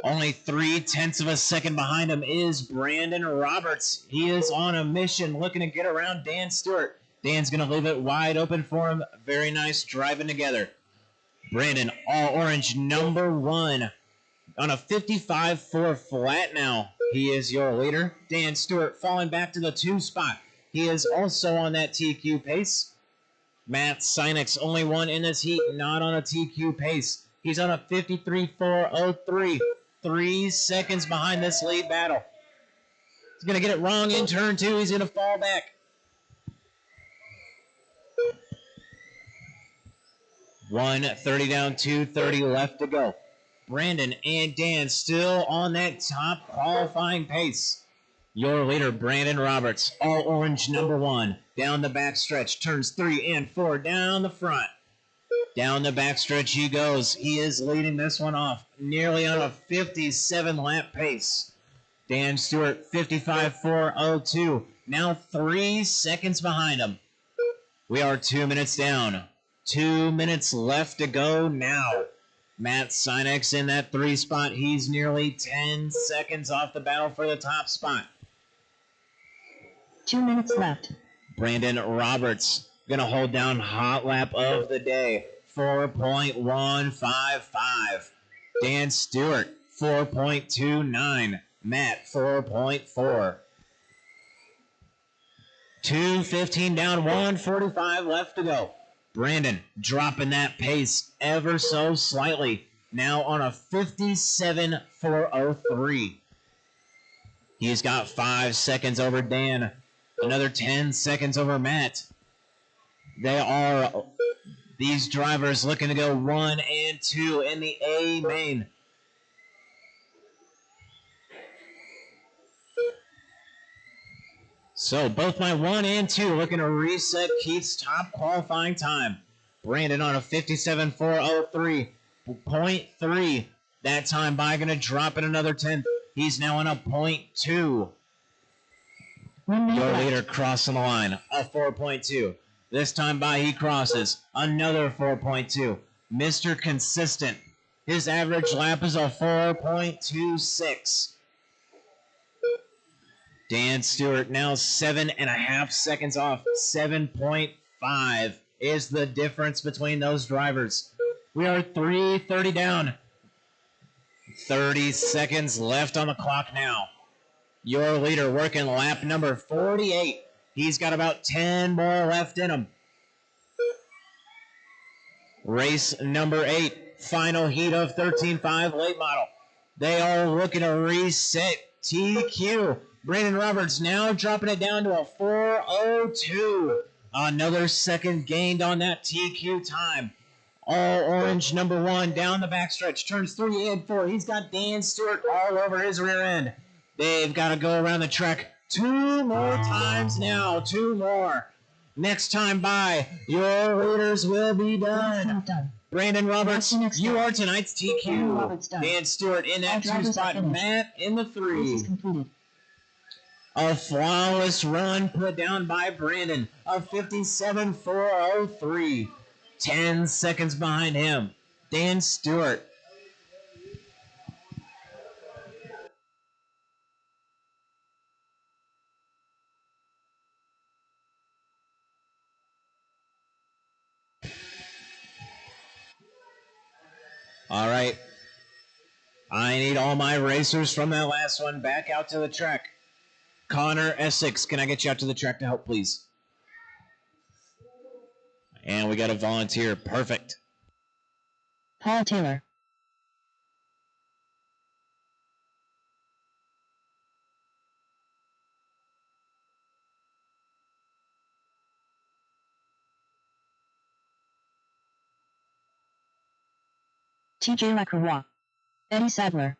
Only 0.3 of a second behind him is Brandon Roberts. He is on a mission looking to get around Dan Stewart. Dan's going to leave it wide open for him. Very nice driving together. Brandon, all orange, number 1. On a 55.4 flat now. He is your leader. Dan Stewart falling back to the 2 spot. He is also on that TQ pace. Matt Sinex, only one in this heat, not on a TQ pace. He's on a 53.403. 3 seconds behind this lead battle. He's going to get it wrong in turn 2. He's going to fall back. 1:30 down, 2:30 left to go. Brandon and Dan still on that top qualifying pace. Your leader, Brandon Roberts, all orange, number 1. Down the backstretch, turns 3 and 4, down the front. Down the backstretch he goes. He is leading this one off, nearly on a 57 lap pace. Dan Stewart, 55.402, now 3 seconds behind him. We are 2 minutes down. 2 minutes left to go now. Matt Sinex in that 3 spot. He's nearly 10 seconds off the battle for the top spot. 2 minutes left. Brandon Roberts going to hold down hot lap of the day. 4.155. Dan Stewart, 4.29. Matt, 4.4. 2:15 down, 1:45 left to go. Brandon dropping that pace ever so slightly. Now on a 57.403. He's got 5 seconds over Dan. Another 10 seconds over Matt. These drivers looking to go 1 and 2 in the A main. So both my 1 and 2 looking to reset Keith's top qualifying time. Brandon on a 57.403.3. That time by going to drop in another 10th. He's now on a 0.2. Your leader crossing the line, a 4.2. This time by he crosses, another 4.2. Mr. Consistent. His average lap is a 4.26. Dan Stewart now 7.5 seconds off. 7.5 is the difference between those drivers. We are 3:30 down. 30 seconds left on the clock now. Your leader working lap number 48. He's got about 10 more left in him. Race number 8, final heat of 13.5 late model. They are looking to reset TQ. Brandon Roberts now dropping it down to a 4:02. Another second gained on that TQ time. All orange number 1 down the backstretch. Turns 3 and 4. He's got Dan Stewart all over his rear end. They've got to go around the track 2 more times now. 2 more. Next time by, your leaders will be done. Brandon Roberts, you are tonight's TQ. Dan Stewart in that 2 spot. Matt in the 3. A flawless run put down by Brandon. A 57.403. 10 seconds behind him. Dan Stewart. All right. I need all my racers from that last one back out to the track. Connor Essex, can I get you out to the track to help, please? And we got a volunteer. Perfect. Paul Taylor. TJ Lacroix. Eddie Sadler.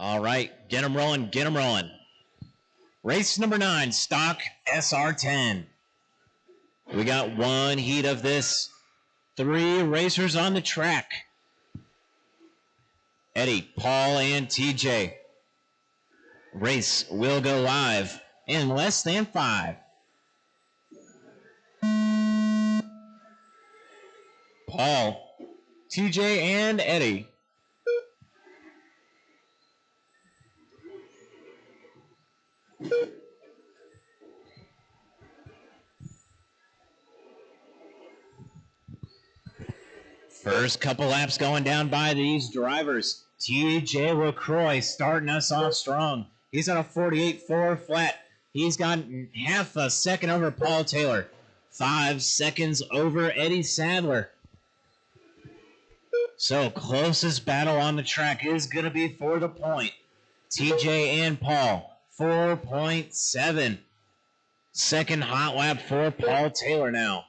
All right, get them rolling, get them rolling. Race number 9, stock SR10. We got 1 heat of this. 3 racers on the track. Eddie, Paul, and TJ. Race will go live in less than 5. Paul, TJ, and Eddie. First couple laps going down by these drivers. TJ LaCroix starting us off strong. He's on a 48.4 flat. He's got half a second over Paul Taylor. 5 seconds over Eddie Sadler. So closest battle on the track is going to be for the point. TJ and Paul. 4.7. Second hot lap for Paul Taylor now.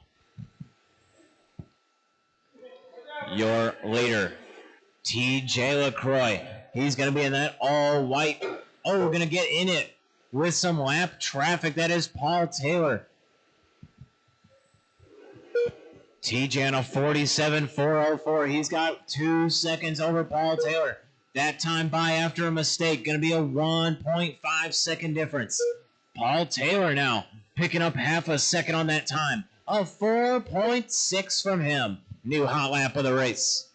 Your leader, TJ LaCroix. He's going to be in that all-white. Oh, we're going to get in it with some lap traffic. That is Paul Taylor. TJ on a 47.404. He's got 2 seconds over Paul Taylor. That time by after a mistake. Going to be a 1.5 second difference. Paul Taylor now picking up half a second on that time. A 4.6 from him. New hot lap of the race.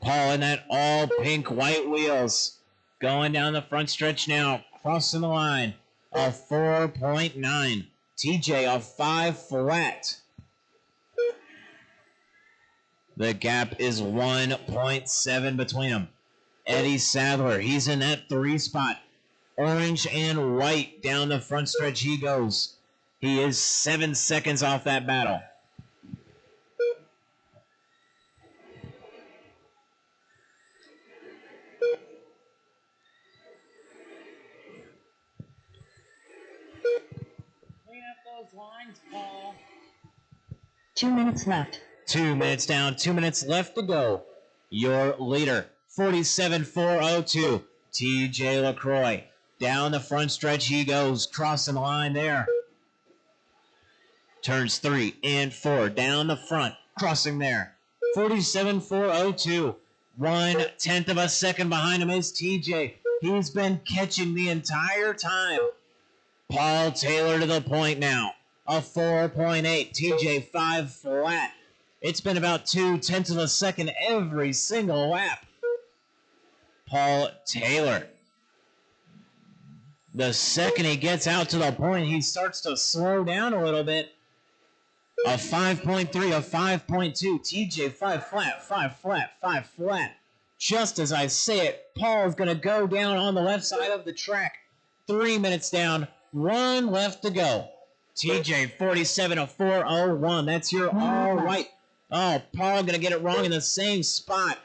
Paul in that all pink white wheels. Going down the front stretch now. Crossing the line. A 4.9. TJ a 5 flat. The gap is 1.7 between them. Eddie Sadler, he's in that 3 spot. Orange and white down the front stretch he goes. He is 7 seconds off that battle. Clean up those lines, Paul. 2 minutes left. 2 minutes down, 2 minutes left to go. Your leader, 47.402, TJ LaCroix. Down the front stretch he goes, crossing the line there. Turns 3 and 4, down the front, crossing there. 47.402. 1/10 of a second behind him is TJ. He's been catching the entire time. Paul Taylor to the point now. A 4.8. TJ 5 flat. It's been about 2/10 of a second every single lap. Paul Taylor. The second he gets out to the point, he starts to slow down a little bit. A 5.3, a 5.2. TJ 5 flat, 5 flat, 5 flat. Just as I say it, Paul's going to go down on the left side of the track. 3 minutes down, 1 left to go. TJ 47 a 401. That's your all right. Oh, Paul going to get it wrong in the same spot.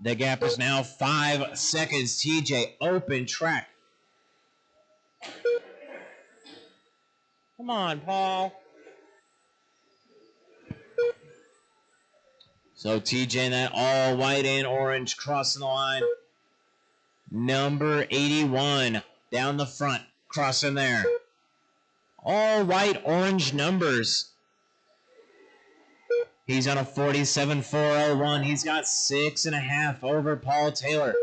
The gap is now 5 seconds. TJ, open track. Come on, Paul. So TJ in that all white and orange crossing the line. Number 81 down the front, crossing there. All white, orange numbers. He's on a 47.401. He's got 6.5 over Paul Taylor.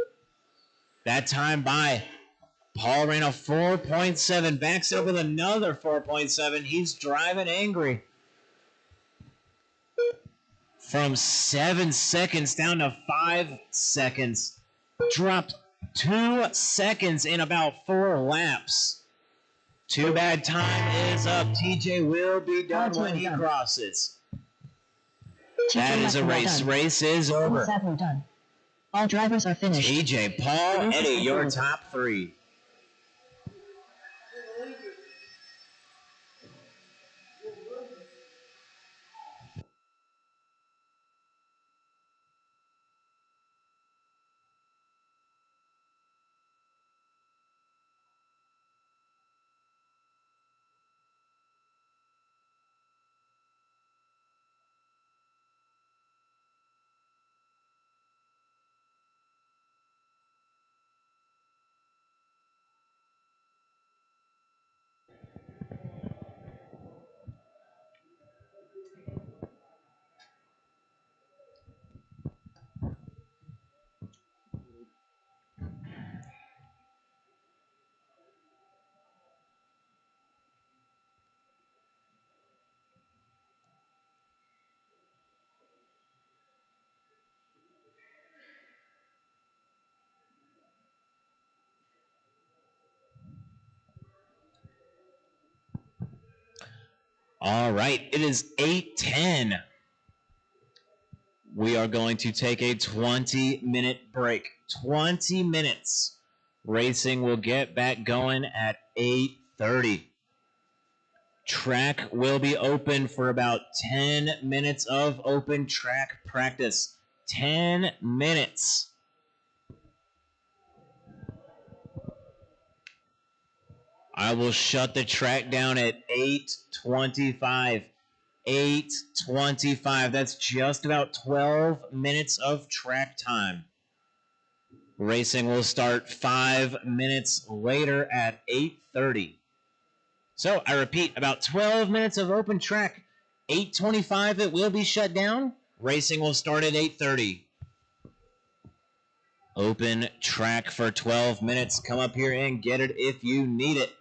That time by. Paul ran a 4.7, backs it up with another 4.7. He's driving angry. From 7 seconds down to 5 seconds. Dropped 2 seconds in about 4 laps. Too bad time is up. TJ will be done when he crosses. That is a race. Race is over. Sadly done. All drivers are finished. TJ, Paul, Eddie, your top 3. All right, it is 8:10. We are going to take a 20-minute break. 20 minutes. Racing will get back going at 8:30. Track will be open for about 10 minutes of open track practice. 10 minutes. I will shut the track down at 8:25. 8:25. That's just about 12 minutes of track time. Racing will start 5 minutes later at 8:30. So, I repeat, about 12 minutes of open track. 8:25 it will be shut down. Racing will start at 8:30. Open track for 12 minutes. Come up here and get it if you need it.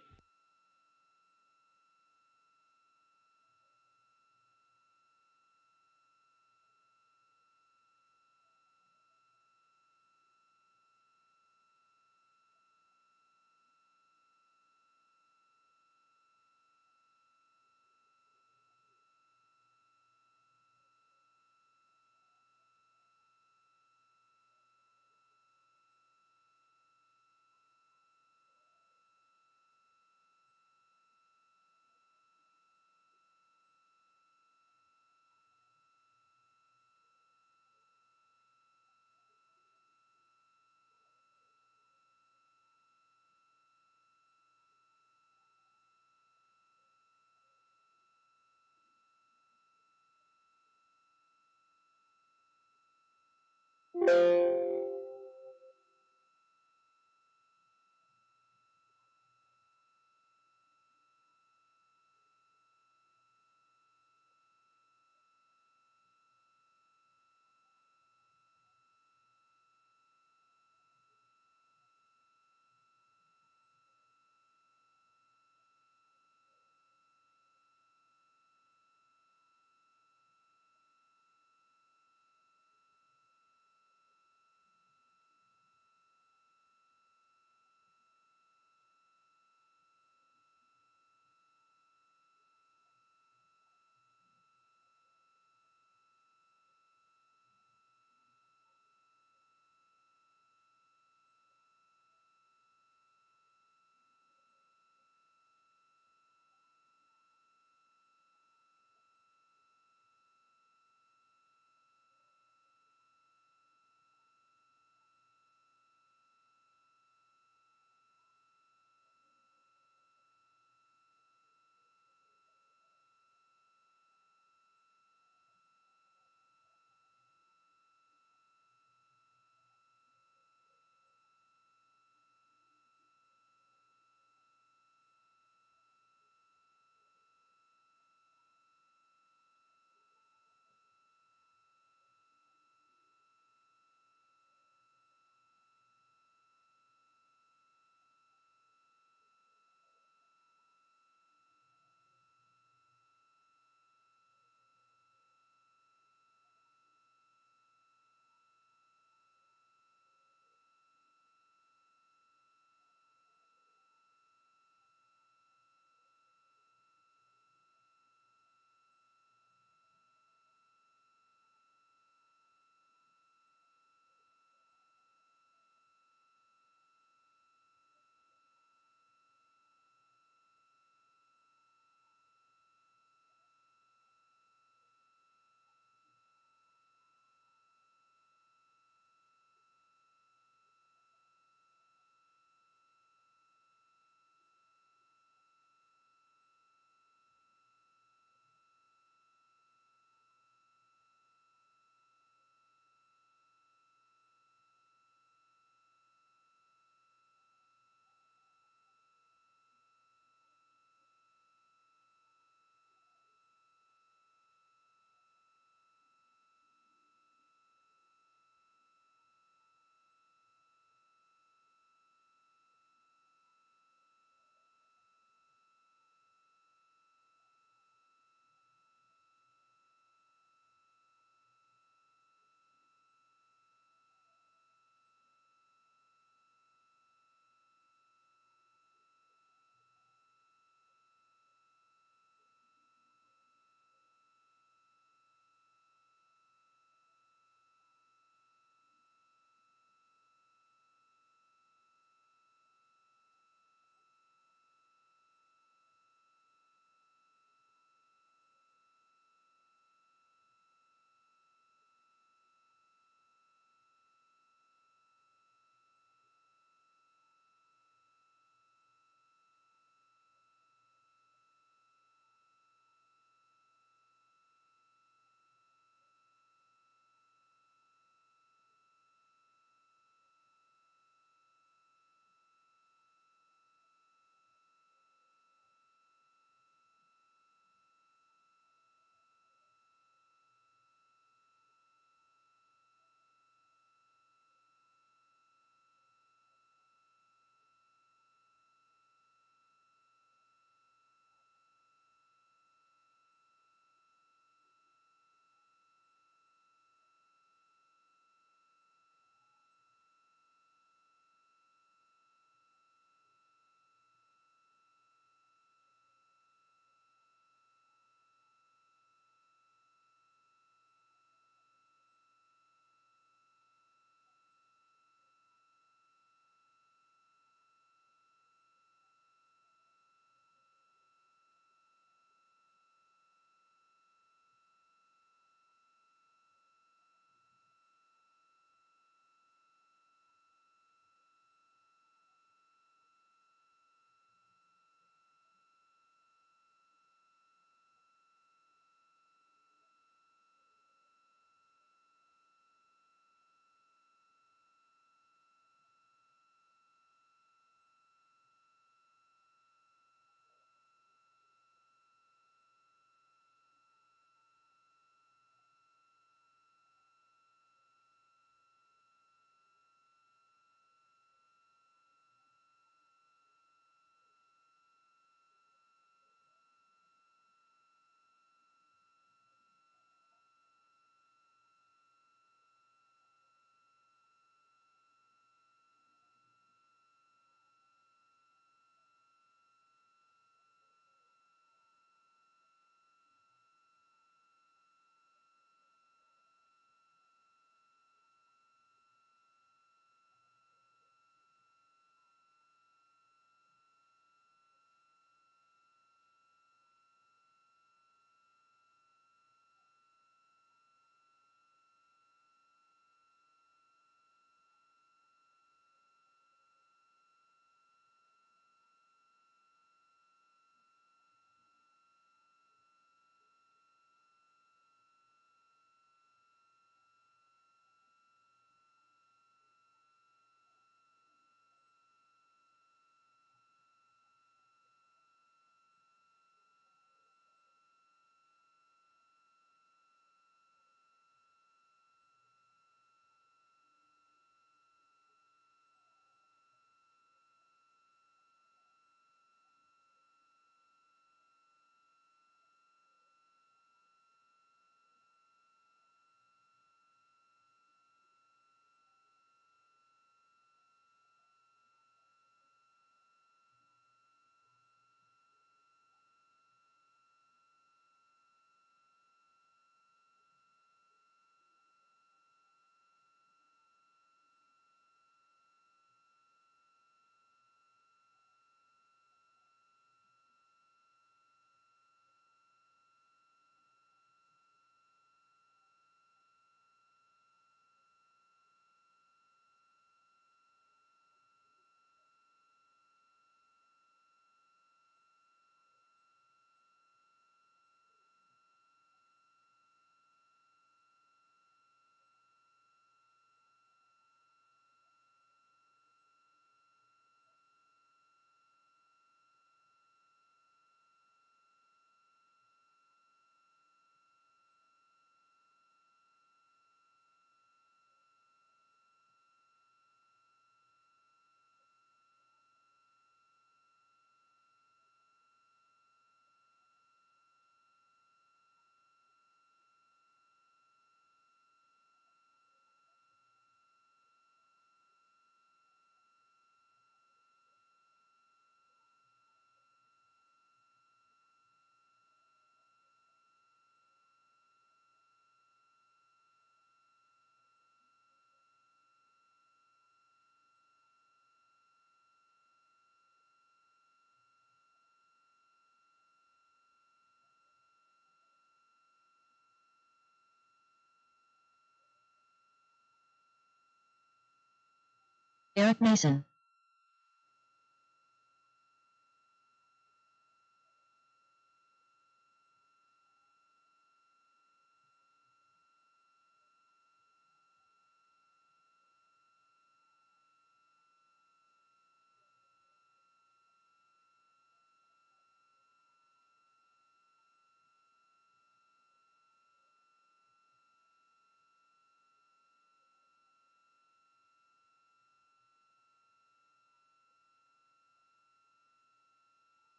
Eric Mason.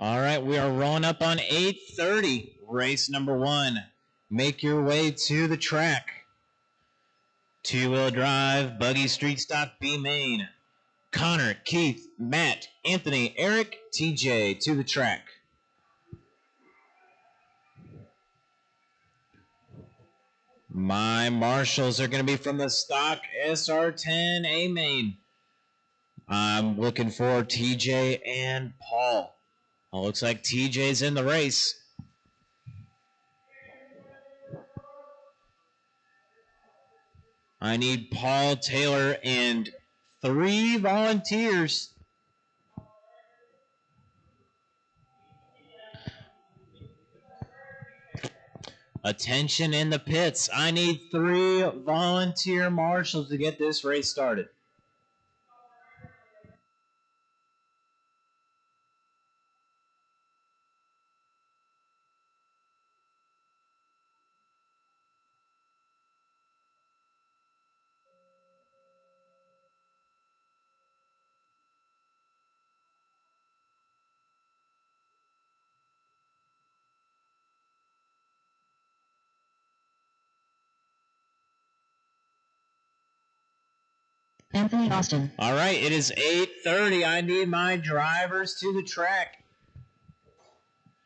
All right, we are rolling up on 8:30, race number 1. Make your way to the track. Two-wheel drive, buggy street stock B main. Connor, Keith, Matt, Anthony, Eric, TJ to the track. My marshals are going to be from the stock SR10 A main. I'm looking for TJ and Paul. Well, looks like TJ's in the race. I need Paul, Taylor, and 3 volunteers. Attention in the pits. I need 3 volunteer marshals to get this race started. Anthony Austin. All right, it is 8:30. I need my drivers to the track.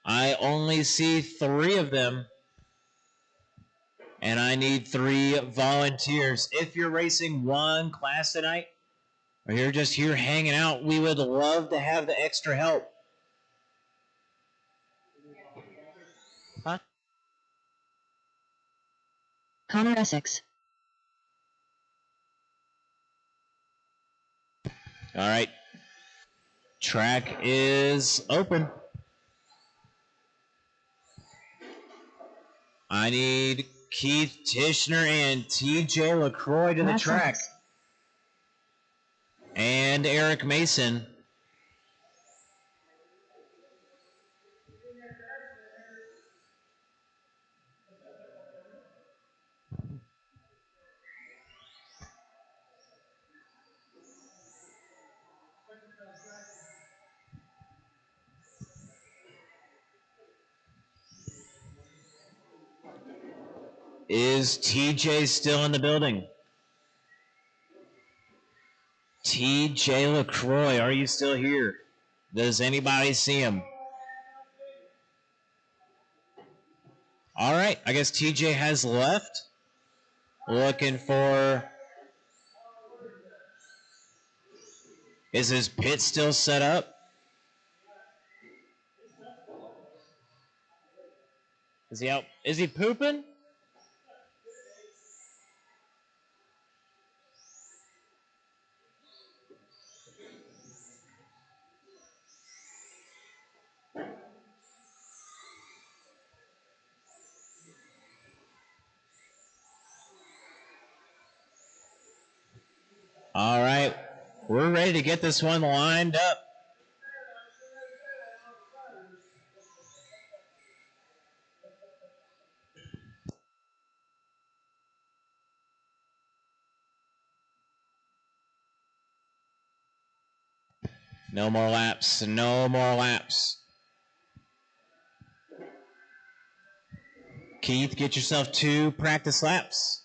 I only see 3 of them. And I need 3 volunteers. If you're racing 1 class tonight, or you're just here hanging out, we would love to have the extra help. Huh? Connor Essex. All right. Track is open. I need Keith Tishner and TJ LaCroix to the track. And Eric Mason. Is TJ still in the building? TJ LaCroix, are you still here? Does anybody see him? All right, I guess TJ has left. Looking for... Is his pit still set up? Is he out? Is he pooping? All right, we're ready to get this one lined up. No more laps, no more laps. Keith, get yourself 2 practice laps.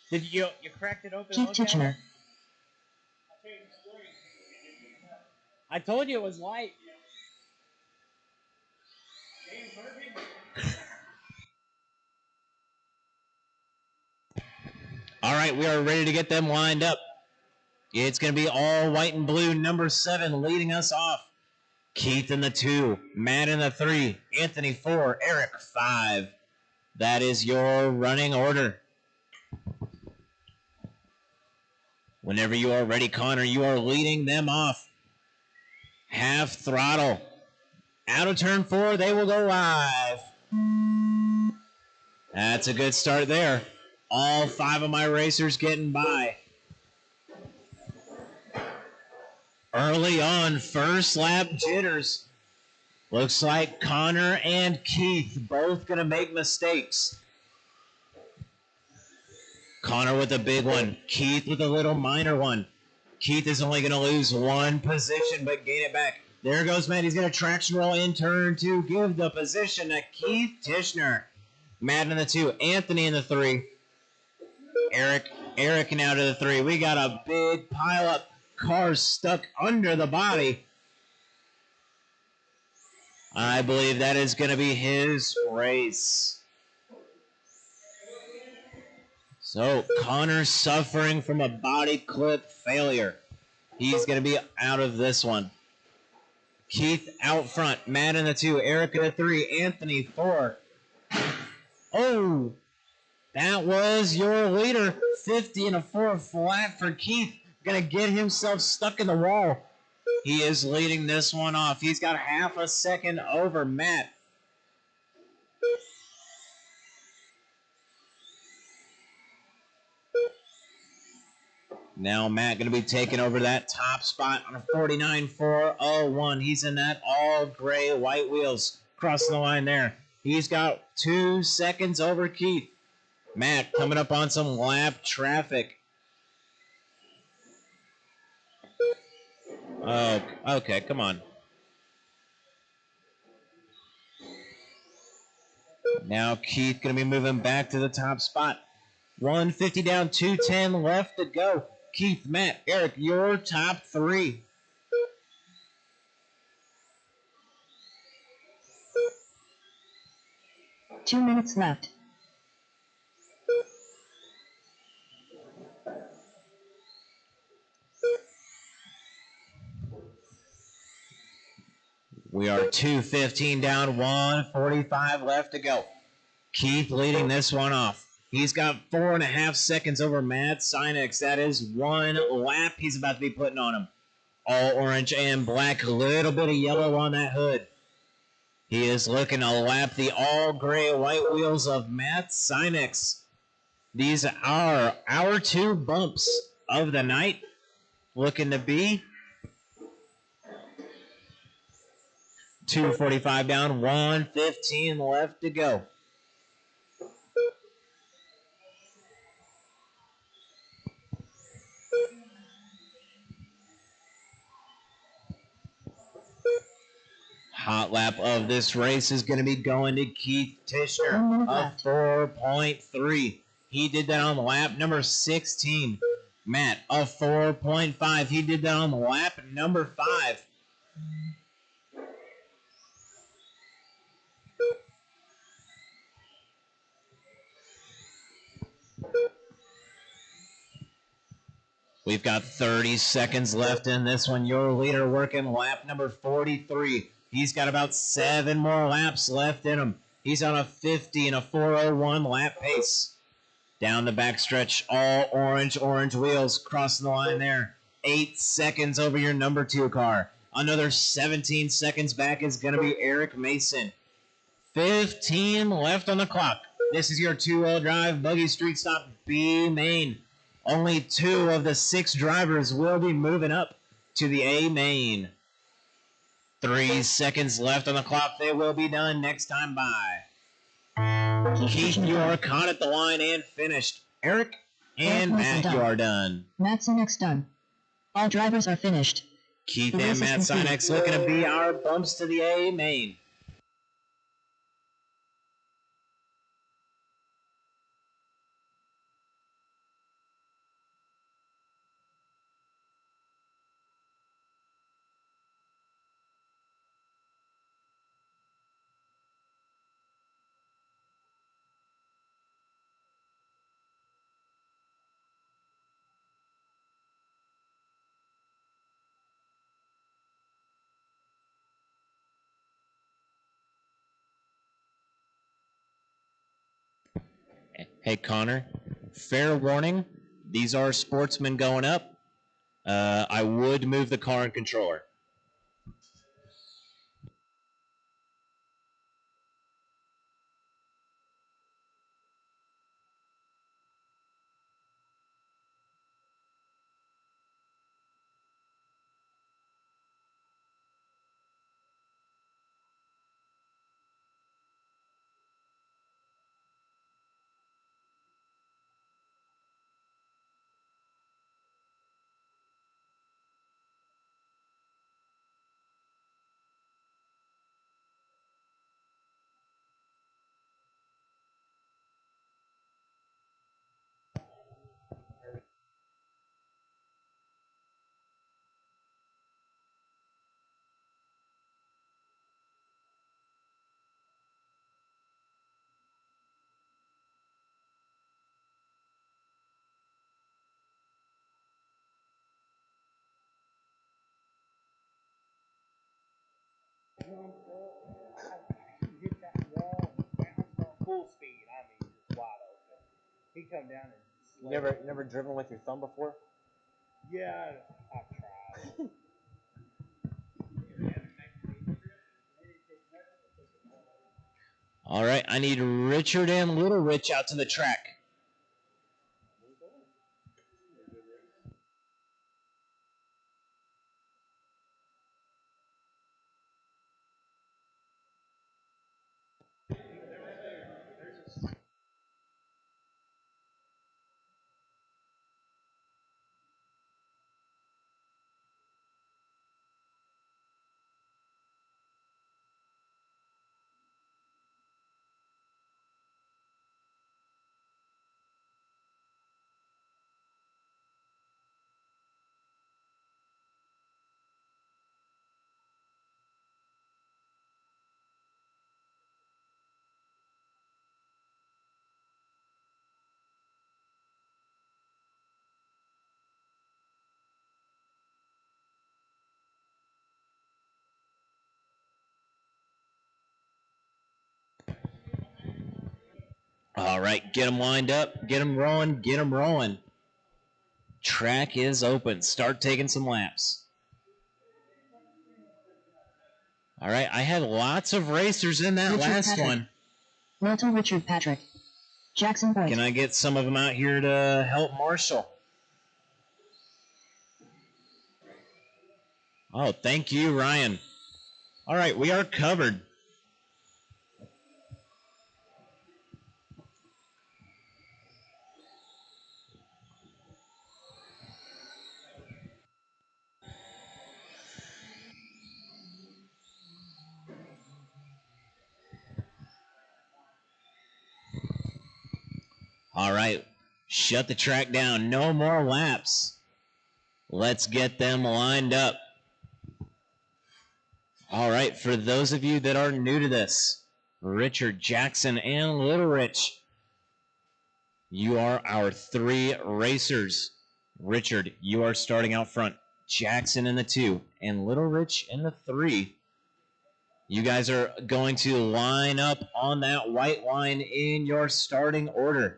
Did you cracked it open? Keith Titchener. I told you it was light. All right, we are ready to get them lined up. It's going to be all white and blue. Number 7 leading us off. Keith in the 2, Matt in the 3, Anthony 4, Eric 5. That is your running order. Whenever you are ready, Connor, you are leading them off. Half throttle. Out of turn 4, they will go live. That's a good start there. All 5 of my racers getting by. Early on, first lap jitters. Looks like Connor and Keith both going to make mistakes. Connor with a big one. Keith with a little minor one. Keith is only going to lose one position, but gain it back. There goes Matt. He's going to traction roll in turn two. Give the position to Keith Tishner. Matt in the 2. Anthony in the 3. Eric now to the 3. We got a big pile up. Cars stuck under the body. I believe that is going to be his race. So Connor suffering from a body clip failure. He's going to be out of this one. Keith out front. Matt in the 2. Eric in the 3. Anthony 4. Oh, that was your leader. 50 and a 4 flat for Keith. Going to get himself stuck in the wall. He is leading this one off. He's got half a second over Matt. Now Matt going to be taking over that top spot on a 49.401. He's in that all gray white wheels. Crossing the line there. He's got 2 seconds over Keith. Matt coming up on some lap traffic. Oh, okay, come on. Now Keith going to be moving back to the top spot. 150 down, 210 left to go. Keith, Matt, Eric, your top 3. Two minutes left. We are 2:15 down, 1:45 left to go. Keith leading this one off. He's got 4.5 seconds over Matt Sinex. That is 1 lap he's about to be putting on him. All orange and black, a little bit of yellow on that hood. He is looking to lap the all gray white wheels of Matt Sinex. These are our 2 bumps of the night. Looking to be 2:45 down, 1:15 left to go. Hot lap of this race is going to be going to Keith Tishner of 4.3. He did that on lap number 16. Matt of 4.5. He did that on lap number 5. We've got 30 seconds left in this one. Your leader working lap number 43. He's got about 7 more laps left in him. He's on a 50 and a 4:01 lap pace. Down the backstretch, all orange wheels crossing the line there. 8 seconds over your number 2 car. Another 17 seconds back is going to be Eric Mason. 15 left on the clock. This is your 2-wheel drive buggy street stop B main. Only 2 of the 6 drivers will be moving up to the A main. 3 seconds left on the clock. They will be done next time by. Keith, you are caught at the line and finished. Eric and Matt, you are done. Matt Sinex done. All drivers are finished. Keith and Matt Sinex looking to be our bumps to the A main. Hey, Connor, fair warning. These are sportsmen going up. I would move the car and controller. jumped up. I hit that wall and bounced on full speed. I mean, just wide open. He come down and You never driven with your thumb before? Yeah, I've tried. All right, I need Richard and Little Rich out to the track. All right, get them lined up, get them rolling, get them rolling. Track is open. Start taking some laps. All right, I had lots of racers in that Richard last Patrick. one. Little Richard Patrick. Jackson Boyd. Can I get some of them out here to help Marshall? Oh, thank you, Ryan. All right, we are covered. All right, shut the track down. No more laps. Let's get them lined up. All right, for those of you that are new to this, Richard, Jackson, and Little Rich, you are our three racers. Richard, you are starting out front. Jackson in the 2, and Little Rich in the 3. You guys are going to line up on that white line in your starting order.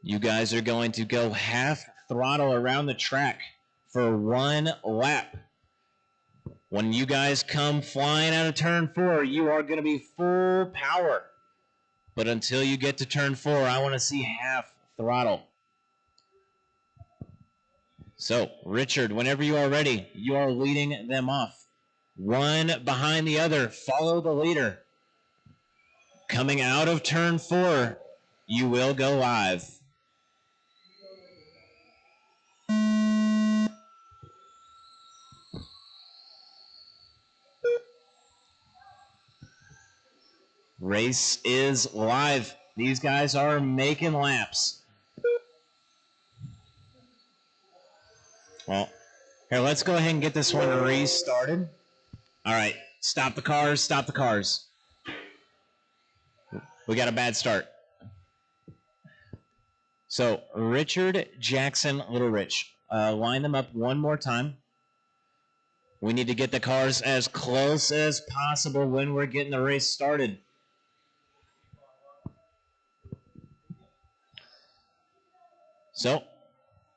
You guys are going to go half throttle around the track for 1 lap. When you guys come flying out of turn 4, you are going to be full power. But until you get to turn 4, I want to see half throttle. So, Richard, whenever you are ready, you are leading them off. One behind the other. Follow the leader. Coming out of turn 4, you will go live. Race is live. These guys are making laps. Well, here, let's go ahead and get this one restarted. All right, stop the cars, stop the cars. We got a bad start. So, Richard, Jackson, Little Rich, line them up one more time. We need to get the cars as close as possible when we're getting the race started. So,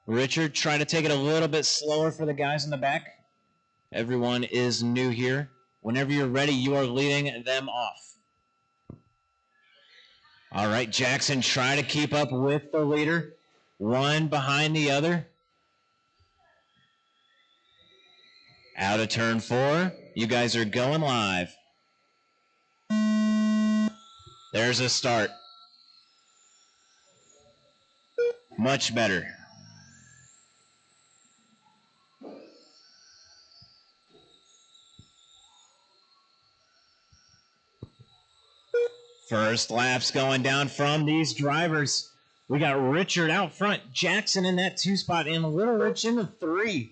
Richard, try to take it a little bit slower for the guys in the back. Everyone is new here. Whenever you're ready, you are leading them off. All right, Jackson, try to keep up with the leader. One behind the other. Out of turn 4. You guys are going live. There's a start. Much better. First laps going down from these drivers. We got Richard out front, Jackson in that 2 spot, and Little Rich in the 3.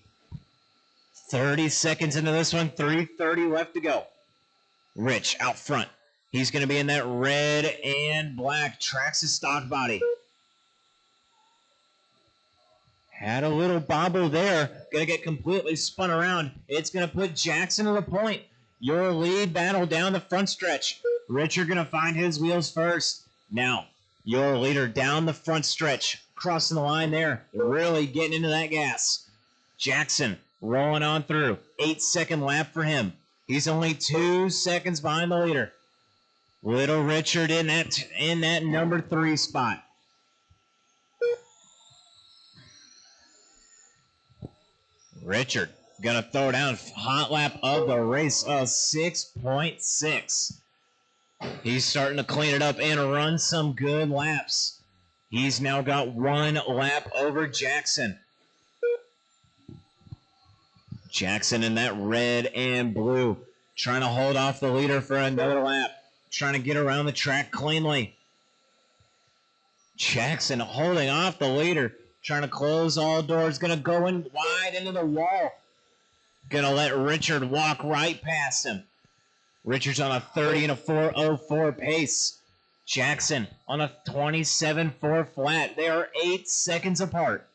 30 seconds into this one, 3:30 left to go. Rich out front. He's going to be in that red and black Traxxas stock body. Had a little bobble there. Gonna get completely spun around. It's gonna put Jackson to the point. Your lead battle down the front stretch. Richard gonna find his wheels first. Now, your leader down the front stretch. Crossing the line there. Really getting into that gas. Jackson rolling on through. 8-second lap for him. He's only 2 seconds behind the leader. Little Richard in that number 3 spot. Richard gonna throw down hot lap of the race of 6.6. He's starting to clean it up and run some good laps. He's now got 1 lap over Jackson. Jackson in that red and blue, trying to hold off the leader for another lap, trying to get around the track cleanly. Jackson holding off the leader, trying to close all doors, gonna go in wide into the wall. Gonna let Richard walk right past him. Richard's on a 30 and a 4:04 pace. Jackson on a 27.4 flat. They are 8 seconds apart.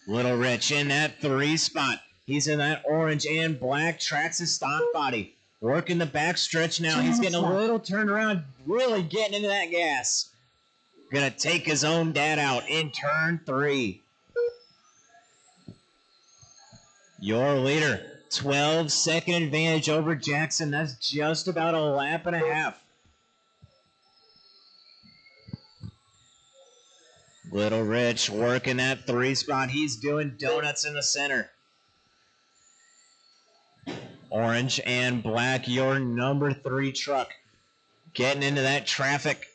Little Rich in that 3 spot. He's in that orange and black Traxxas stock body. Working the back stretch now. He's getting a little turnaround, really getting into that gas. Gonna take his own dad out in turn 3. Your leader, 12-second advantage over Jackson. That's just about a lap and a half. Little Rich working that 3 spot. He's doing donuts in the center. Orange and black, your number 3 truck. Getting into that traffic.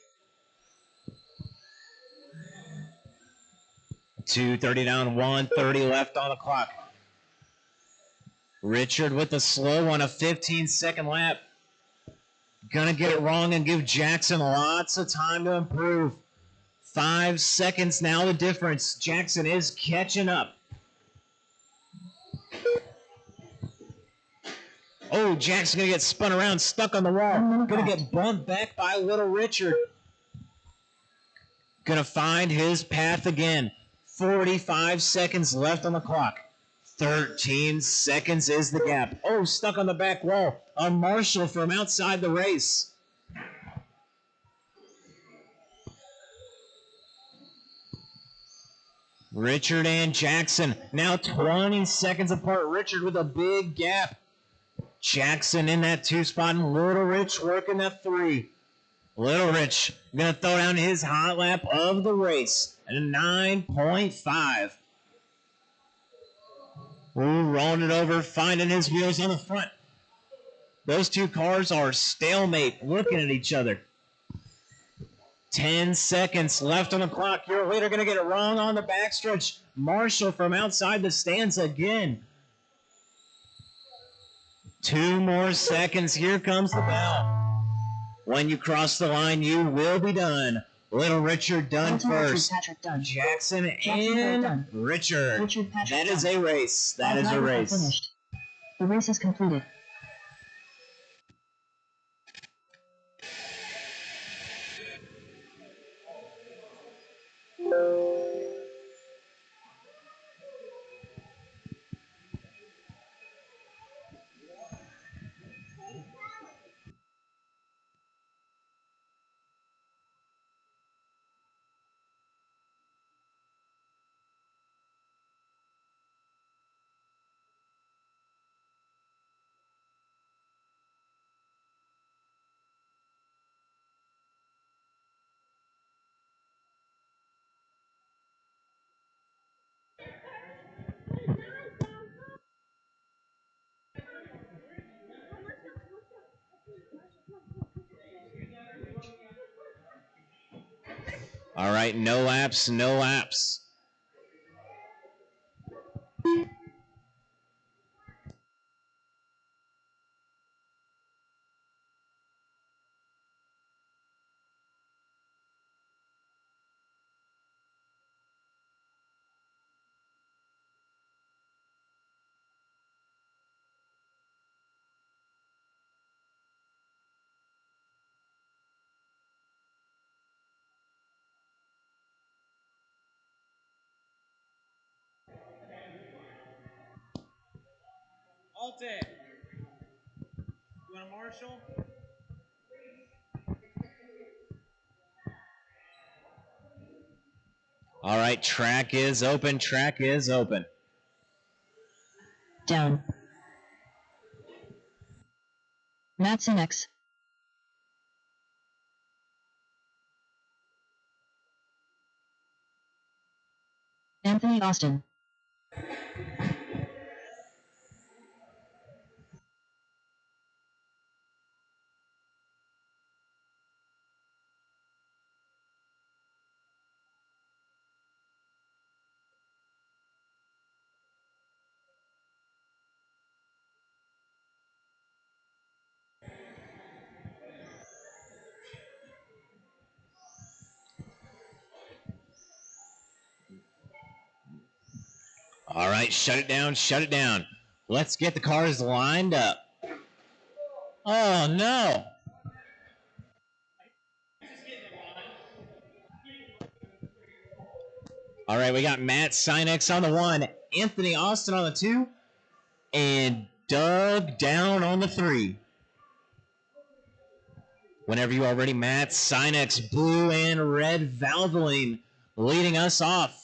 2:30 down, 1:30 left on the clock. Richard with the slow one, a 15-second lap. Gonna get it wrong and give Jackson lots of time to improve. 5 seconds now the difference. Jackson is catching up. Oh, Jackson's gonna get spun around, stuck on the wall. Gonna get bumped back by Little Richard. Gonna find his path again. 45 seconds left on the clock. 13 seconds is the gap. Oh, stuck on the back wall. A Marshall from outside the race. Richard and Jackson now 20 seconds apart. Richard with a big gap. Jackson in that 2 spot and Little Rich working that 3. Little Rich gonna throw down his hot lap of the race at a 9.5. Ooh, rolling it over, finding his wheels on the front. Those 2 cars are stalemate, looking at each other. 10 seconds left on the clock. Your leader going to get it wrong on the backstretch. Marshall from outside the stands again. 2 more seconds. Here comes the bell. When you cross the line, you will be done. Little Richard done first. Patrick done. Jackson and done. Richard. Patrick That is done. a race. That All is a drivers are race. finished. The race is concluded. All right, no laps, no laps. it. You want a Marshall? All right, track is open. Track is open. Down. Matt Sinex. Anthony Austin. All right, shut it down, shut it down. Let's get the cars lined up. Oh, no. All right, we got Matt Sinex on the 1, Anthony Austin on the 2, and Doug down on the 3. Whenever you are ready, Matt Sinex, blue and red Valvoline, leading us off.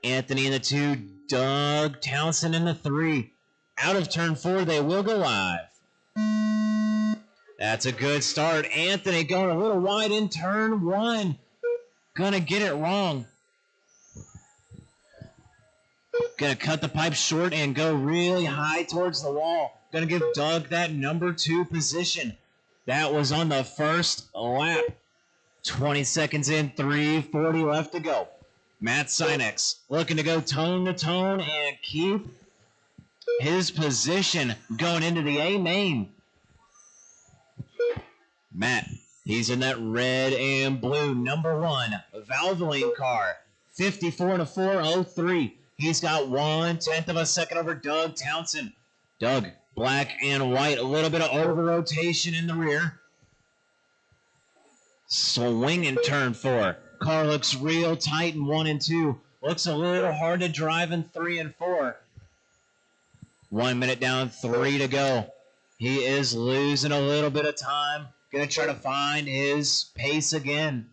Anthony in the 2, Doug Townsend in the 3. Out of turn 4, they will go live. That's a good start. Anthony going a little wide in turn 1. Gonna get it wrong. Gonna cut the pipe short and go really high towards the wall. Gonna give Doug that number 2 position. That was on the first lap. 20 seconds in, 3:40 left to go. Matt Sinex looking to go tone to tone and keep his position going into the A main. Matt, he's in that red and blue number 1 Valvoline car. 54.403. He's got 1/10 of a second over Doug Townsend. Doug, black and white, a little bit of over rotation in the rear. Swing in turn 4. Car looks real tight in 1 and 2. Looks a little hard to drive in 3 and 4. 1 minute down, 3 to go. He is losing a little bit of time. Gonna try to find his pace again.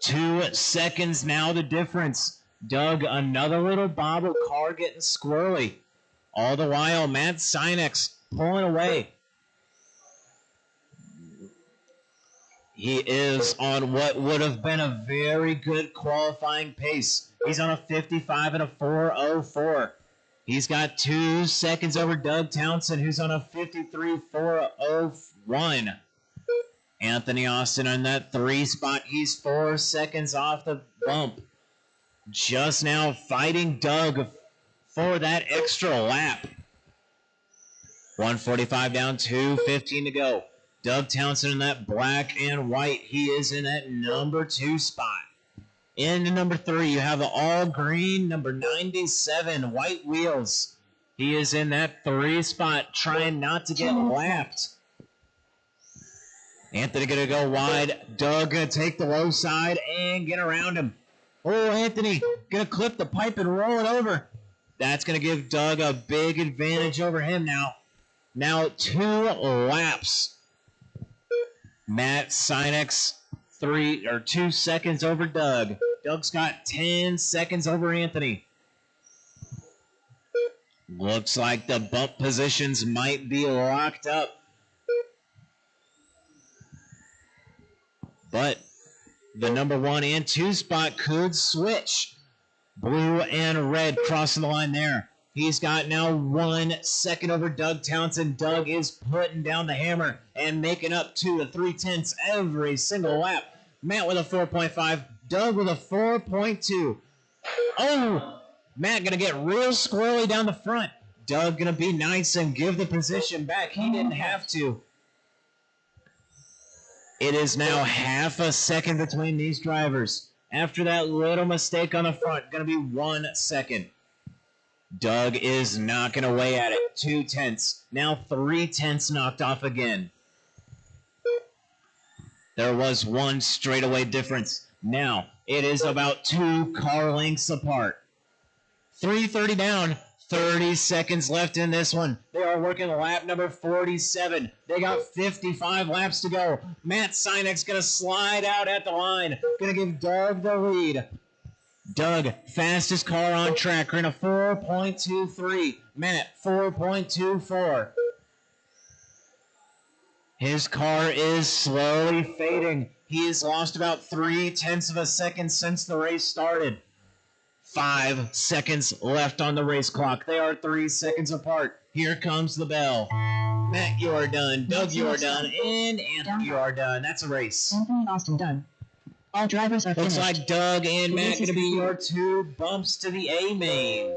2 seconds now the difference. Doug, another little bobble car getting squirrely. All the while, Matt Sinex pulling away. He is on what would have been a very good qualifying pace. He's on a 55 and a 4:04. He's got 2 seconds over Doug Townsend, who's on a 53.401. Anthony Austin on that 3 spot. He's 4 seconds off the bump. Just now fighting Doug for that extra lap. 1:45 down, 2:15 to go. Doug Townsend in that black and white. He is in that number 2 spot. In number 3, you have the all green number 97, white wheels. He is in that 3 spot, trying not to get lapped. Anthony gonna go wide. Doug gonna take the low side and get around him. Oh, Anthony gonna clip the pipe and roll it over. That's gonna give Doug a big advantage over him now. Now 2 laps. Matt Sinex 2 seconds over Doug. Doug's got 10 seconds over Anthony. Looks like the bump positions might be locked up. But the number 1 and 2 spot could switch. Blue and red crossing the line there. He's got now 1 second over Doug Townsend. Doug is putting down the hammer and making up 2 to 3/10 every single lap. Matt with a 4.5. Doug with a 4.2. Oh, Matt going to get real squirrely down the front. Doug going to be nice and give the position back. He didn't have to. It is now half a second between these drivers. After that little mistake on the front, going to be 1 second. Doug is knocking away at it. 2/10. Now 3/10 knocked off again. There was 1 straightaway difference. Now it is about 2 car lengths apart. 3:30 down, 30 seconds left in this one. They are working lap number 47. They got 55 laps to go. Matt Sinek's going to slide out at the line. Going to give Doug the lead. Doug, fastest car on track, running a 4.23. Matt, 4.24. His car is slowly fading. He has lost about 0.3 of a second since the race started. 5 seconds left on the race clock. They are 3 seconds apart. Here comes the bell. Matt, you are done. Doug, you are done. And Anthony, you are done. That's a race. Anthony Austin done. All drivers are Looks finished. like Doug and The Matt race going is to be your complete. 2 bumps to the A main.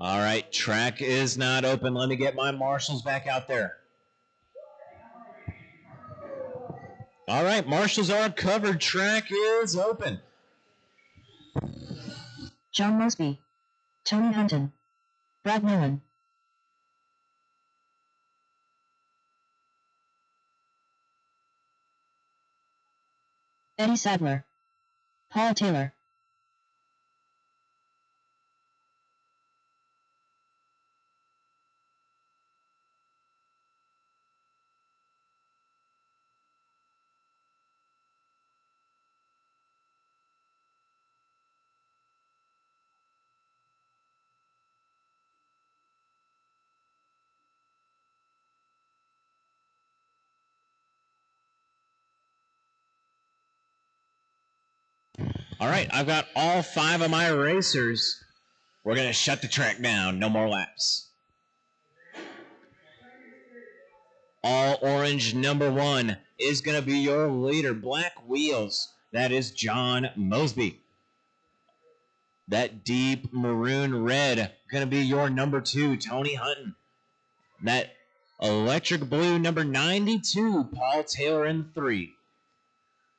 All right, track is not open. Let me get my marshals back out there. All right, marshals are covered. Track is open. John Mosby. Tony Hunton. Brad Millen. Eddie Sadler. Paul Taylor. All right, I've got all 5 of my racers. We're going to shut the track down. No more laps. All orange number 1 is going to be your leader. Black wheels. That is John Mosby. That deep maroon red going to be your number 2, Tony Hunton. That electric blue number 92, Paul Taylor in 3.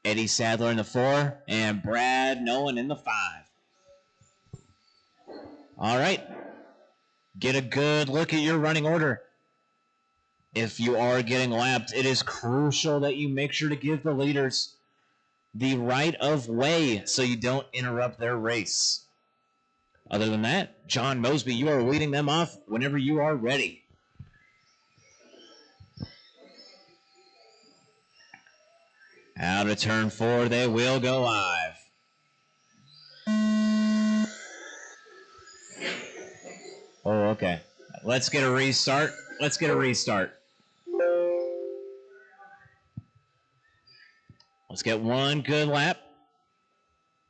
Eddie Sadler in the 4, and Brad Nolan in the 5. All right. Get a good look at your running order. If you are getting lapped, it is crucial that you make sure to give the leaders the right of way so you don't interrupt their race. Other than that, John Mosby, you are leading them off whenever you are ready. Out of turn 4, they will go live. Oh, okay. Let's get a restart. Let's get one good lap.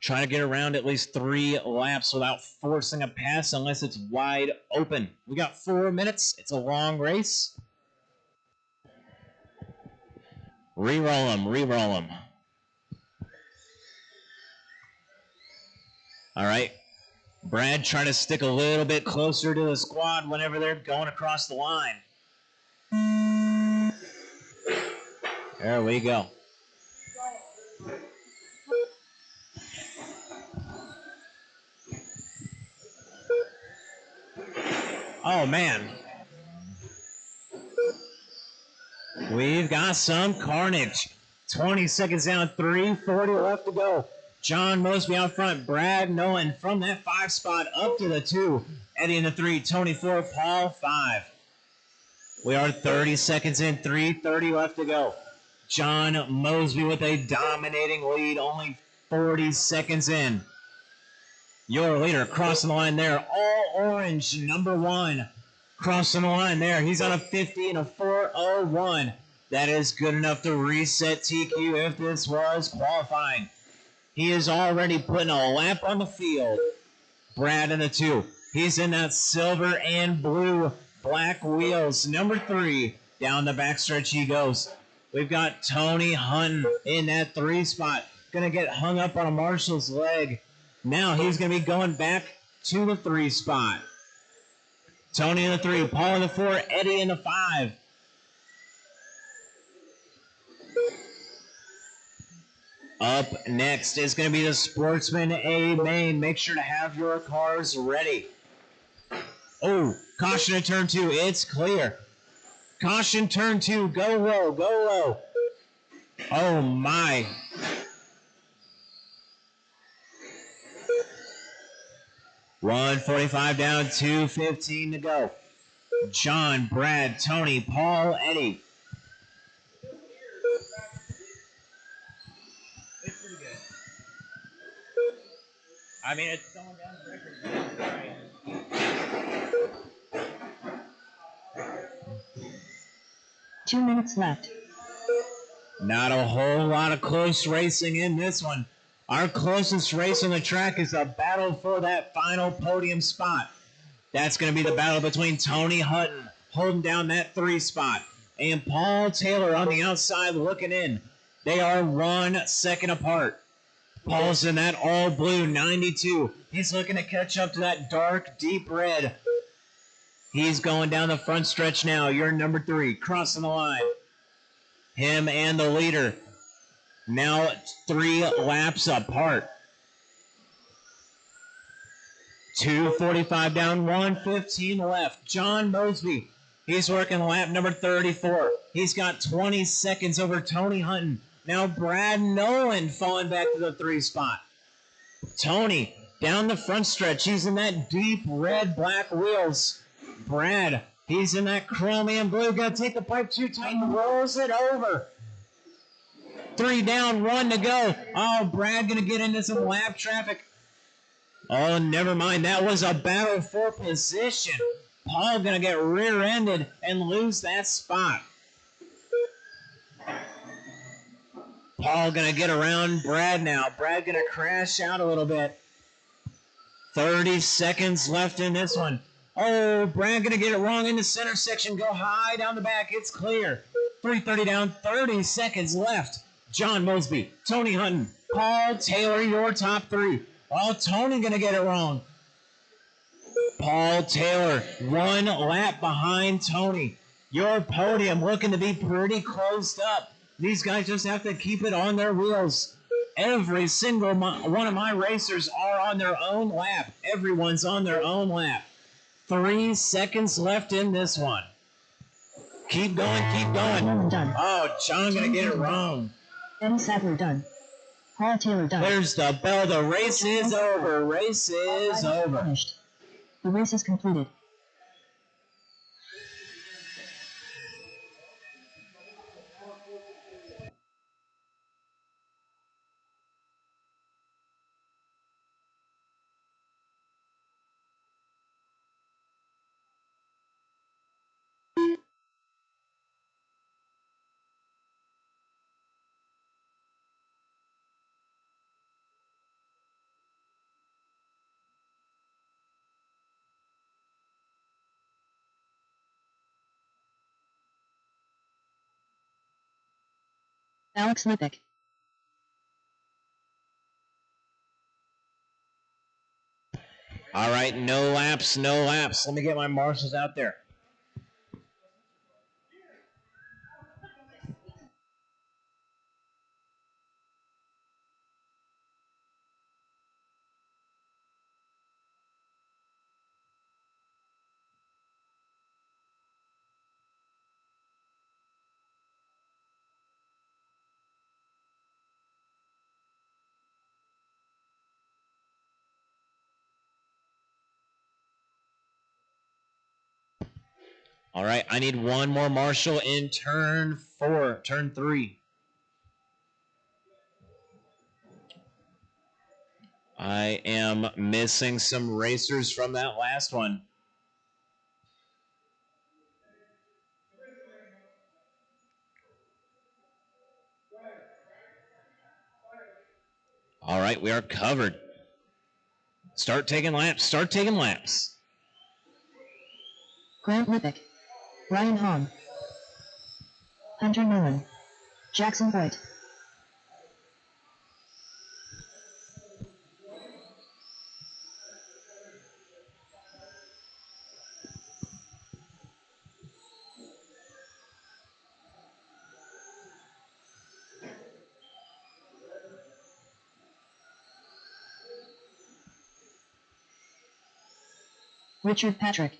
Try to get around at least 3 laps without forcing a pass unless it's wide open. We got 4 minutes. It's a long race. Re-roll them. All right. Brad trying to stick a little bit closer to the squad whenever they're going across the line. There we go. Oh, man. We've got some carnage. 20 seconds down, 3:40 left to go. John Mosby out front, Brad Nolan from that 5 spot up to the 2. Eddie in the 3, Tony 4, Paul 5. We are 30 seconds in, 3:30 left to go. John Mosby with a dominating lead, only 40 seconds in. Your leader crossing the line there, all orange, number 1. Crossing the line there. He's on a 50 and a 4:01. That is good enough to reset TQ if this was qualifying. He is already putting a lap on the field. Brad in the 2. He's in that silver and blue black wheels. Number 3, down the backstretch he goes. We've got Tony Hunton in that 3 spot. Going to get hung up on a Marshall's leg. Now he's going to be going back to the 3 spot. Tony in the 3, Paul in the 4, Eddie in the 5. Up next is going to be the Sportsman A main. Make sure to have your cars ready. Oh, caution in turn 2. It's clear. Caution turn 2. Go low. Go low. Oh, my. $1:45 down, $2:15 to go. John, Brad, Tony, Paul, Eddie. It's pretty good. I mean, it's going down the record. Right? 2 minutes left. Not a whole lot of close racing in this one. Our closest race on the track is a battle for that final podium spot. That's going to be the battle between Tony Hutton holding down that 3 spot and Paul Taylor on the outside looking in. They are 1 second apart. Paul's in that all blue 92. He's looking to catch up to that dark, deep red. He's going down the front stretch now. You're number 3, crossing the line. Him and the leader now 3 laps apart. 2:45 down, 1:15 left. John Mosby, he's working lap number 34. He's got 20 seconds over Tony Hunton. Now Brad Nolan falling back to the 3 spot. Tony down the front stretch. He's in that deep red black wheels. Brad, he's in that chromium blue. Got to take the pipe too tight and rolls it over. 3 down, 1 to go. Oh, Brad going to get into some lap traffic. Oh, never mind. That was a battle for position. Paul going to get rear-ended and lose that spot. Paul going to get around Brad now. Brad going to crash out a little bit. 30 seconds left in this one. Oh, Brad going to get it wrong in the center section. Go high down the back. It's clear. 3:30 down, 30 seconds left. John Mosby, Tony Hunton, Paul Taylor, your top 3. Oh, Tony going to get it wrong. Paul Taylor, 1 lap behind Tony. Your podium looking to be pretty closed up. These guys just have to keep it on their wheels. Every single one of my racers are on their own lap. Everyone's on their own lap. 3 seconds left in this one. Keep going, keep going. Done. Oh, John going to get it wrong. Eddie Sadler done. Paul Taylor done. There's the bell. The race is over. Race is over. Finished. The race is completed. Alex Lippick. All right, no laps, no laps. Let me get my marshals out there. All right, I need one more marshal in turn 3. I am missing some racers from that last one. All right, we are covered. Start taking laps. Start taking laps. Grant Lippick, Ryan Hahn, Hunter Nolan, Jackson White. Richard Patrick.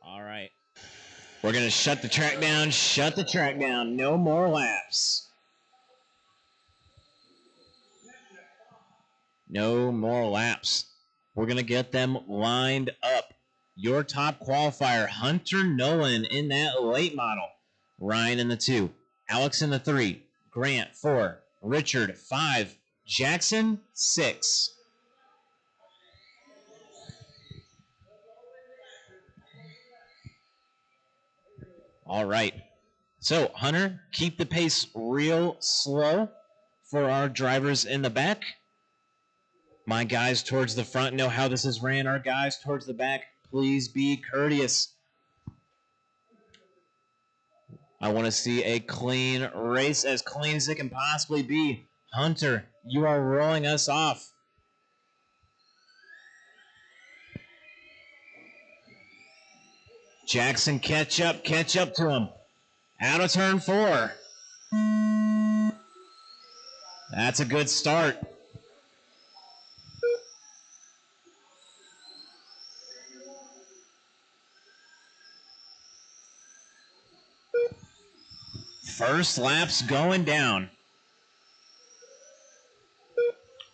All right. We're going to shut the track down. Shut the track down. No more laps. No more laps. We're going to get them lined up. Your top qualifier, Hunter Nolan in that late model. Ryan in the 2. Alex in the 3. Grant 4. Richard 5. Jackson 6. All right. So, Hunter, keep the pace real slow for our drivers in the back. My guys towards the front know how this is ran. Our guys towards the back, please be courteous. I want to see a clean race, as clean as it can possibly be. Hunter, you are rolling us off. Jackson, catch up to him. Out of turn 4. That's a good start. First lap's going down.